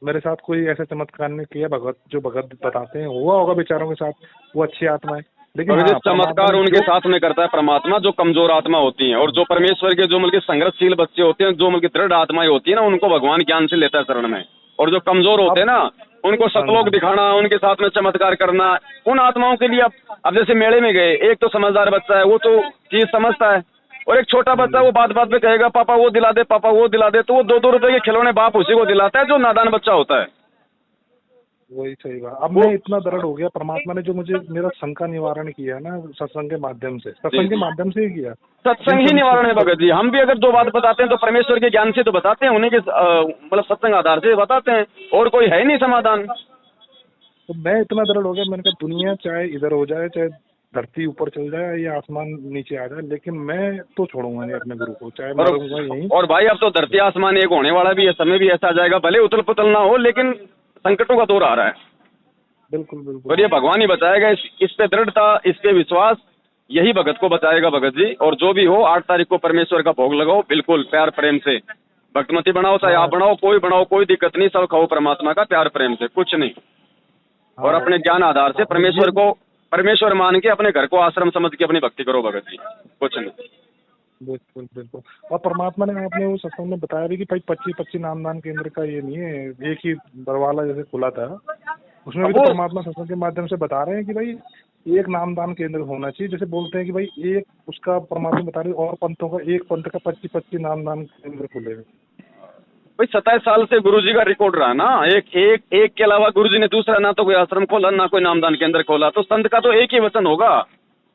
मेरे साथ कोई ऐसा चमत्कार नहीं किया भगत, जो भगत बताते हैं हुआ होगा बेचारों के साथ, वो अच्छी आत्मा है। लेकिन चमत्कार उनके साथ में करता है परमात्मा, जो कमजोर आत्मा होती हैं, और जो परमेश्वर के जो मतलब संघर्षशील बच्चे होते हैं, जो मतलब दृढ़ आत्माएं होती है ना, उनको भगवान ज्ञान से लेता है शरण में। और जो कमजोर होते हैं ना, उनको सतलोक दिखाना, उनके साथ में चमत्कार करना, उन आत्माओं के लिए। अब जैसे मेले में गए, एक तो समझदार बच्चा है, वो तो चीज समझता है, और एक छोटा बच्चा वो बात बात पे कहेगा पापा वो दिला दे, पापा वो दिला दे, तो वो 2-2 रुपए के खिलौने बाप उसी को दिलाता है जो नादान बच्चा होता है। वही सही बात। अब मैं इतना दृढ़ हो गया, परमात्मा ने जो मुझे मेरा शंका निवारण किया ना सत्संग के माध्यम से, सत्संग के माध्यम से ही किया। सत्संग ही निवारण है भगत जी। हम भी अगर 2 बात बताते हैं तो परमेश्वर के ज्ञान से तो बताते हैं, उन्हीं के मतलब सत्संग आधार से बताते हैं, और कोई है ही नहीं समाधान। तो मैं इतना दृढ़ हो गया, मैंने कहा दुनिया चाहे इधर हो जाए, चाहे धरती ऊपर चल जाए या आसमान नीचे आ जाए, लेकिन मैं तो छोड़ूंगा नहीं अपने गुरु को, चाहे मरूंगा यहीं। और भाई अब तो धरती आसमान एक होने वाला भी है, समय भी ऐसा आ जाएगा, भले उथल पुथल ना हो, लेकिन संकटों का दौर आ रहा है। बिल्कुल बिल्कुल। और ये भगवान ही बचाएगा, इस पे दृढ़ता, इस पे विश्वास, यही भगत को बचाएगा भगत जी। और जो भी हो 8 तारीख को परमेश्वर का भोग लगाओ, बिल्कुल प्यार प्रेम से। भक्तमती बनाओ, चाहे आप बनाओ, कोई बनाओ, कोई दिक्कत नहीं, सब खाओ परमात्मा का प्यार प्रेम से, कुछ नहीं। और अपने ज्ञान आधार से परमेश्वर को परमेश्वर मान के अपने घर को आश्रम समझ के अपनी भक्ति करो भगत जी, कुछ नहीं। बिल्कुल बिल्कुल। और परमात्मा ने, आपने वो सत्संग में बताया भी कि भाई 25 नामदान केंद्र का ये नहीं है, एक ही बरवाला जैसे खुला था, उसमें भी तो परमात्मा सत्संग के माध्यम से बता रहे हैं कि भाई एक नामदान केंद्र होना चाहिए। जैसे बोलते हैं कि भाई एक उसका परमात्मा बता रहे, और पंथों का एक पंथ का 25 नामदान केंद्र खुले। भाई 27 साल से गुरुजी का रिकॉर्ड रहा ना, एक के अलावा गुरुजी ने दूसरा ना तो कोई आश्रम खोला ना कोई नामदान केंद्र खोला, तो संत का तो एक ही वचन होगा।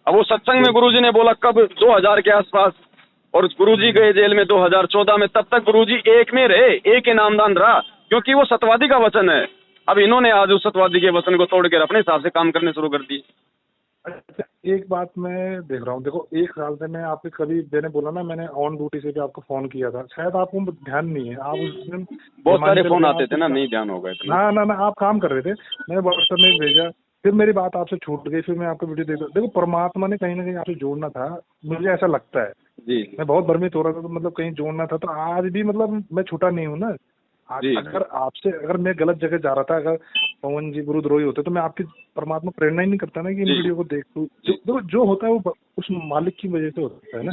अब वो सत्संग में गुरुजी ने बोला कब 2000 के आसपास, और गुरुजी गए जेल में 2014 में, तब तक गुरुजी एक में रहे, एक ही नामदान रहा, क्योंकि वो सतवादी का वचन है। अब इन्होंने आज उस सतवादी के वचन को तोड़कर अपने हिसाब से काम करने शुरू कर दिए। अच्छा, एक बात मैं देख रहा हूँ, देखो 1 साल से मैं आपके कभी मैंने बोला ना, मैंने ऑन ड्यूटी से भी आपको फोन किया था, शायद आपको ध्यान नहीं है, आप उस दिन बहुत सारे फोन आते थे ना, नहीं ध्यान होगा इतना। ना आप काम कर रहे थे, मैंने व्हाट्सएप में भेजा, फिर मेरी बात आपसे छूट गई, फिर मैं आपको वीडियो देखो परमात्मा ने कहीं ना कहीं आपसे जोड़ना था, मुझे ऐसा लगता है। जी मैं बहुत भ्रमित हो रहा था, तो मतलब कहीं जोड़ना था, तो आज भी मतलब मैं छूटा नहीं हूँ ना। आज अगर मैं गलत जगह जा रहा था, अगर पवन जी गुरुद्रोही होते तो मैं आपकी परमात्मा प्रेरणा ही नहीं करता ना कि इन वीडियो को देख तू, जो होता है वो उस मालिक की वजह से होता है ना,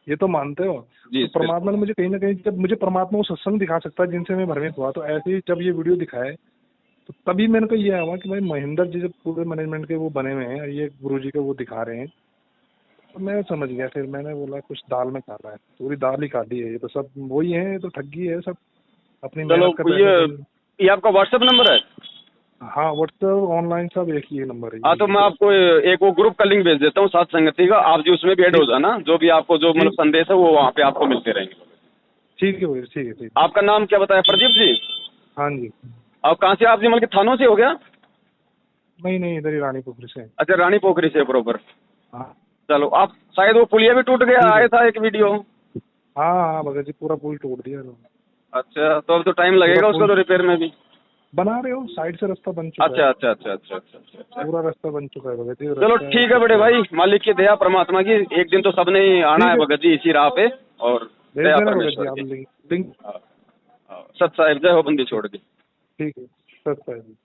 ये तो मानते हो। तो परमात्मा ने मुझे कहीं ना कहीं, जब मुझे परमात्मा को सत्संग दिखा सकता है जिनसे मैं भ्रमित हुआ, तो ऐसे ही जब ये वीडियो दिखाए तो तभी मैंने को ये हुआ कि भाई महेंद्र जी जब पूरे मैनेजमेंट के वो बने हुए हैं और ये गुरु जी को वो दिखा रहे हैं, तो मैं समझ गया। फिर मैंने बोला कुछ दाल में काला है, पूरी दाल ही काली है, ये तो सब वही है, तो ठगी है सब अपनी मेहनत का। ये आपका व्हाट्सएप नंबर है? हाँ, व्हाट्सएप ऑनलाइन सब एक ही नंबर है। हाँ, तो मैं आपको एक वो ग्रुप का लिंक भेज देता हूँ साथ संगति का, आप जी उसमें भी ऐड हो जाना, जो भी आपको जो मतलब संदेश है वो वहाँ पे आपको मिलते रहेंगे। ठीक है भैया, ठीक है। आपका नाम क्या बताया? प्रदीप जी? हाँ जी। आप कहाँ से? आप जी मतलब थानों से हो गया? नहीं, इधर ही रानी पोखरी से। अच्छा, रानी पोखरी से बरोबर। हाँ चलो, आप शायद वो पुलिया भी टूट गया, आया था एक वीडियो। हाँ भगत जी, पूरा पुल तोड़ दिया। अच्छा, तो अब तो टाइम लगेगा उसका तो रिपेयर में भी। बना रहे हो, साइड से रास्ता बन चुका है। अच्छा। पूरा रास्ता बन चुका है भगत जी। चलो ठीक है बड़े भाई, मालिक की दया परमात्मा की, एक दिन तो सबने ही आना है भगत जी इसी राह पे, और दया परमेश्वर की। सत साहिब जय हो, बंदी छोड़ दी। ठीक है, सत साहिब।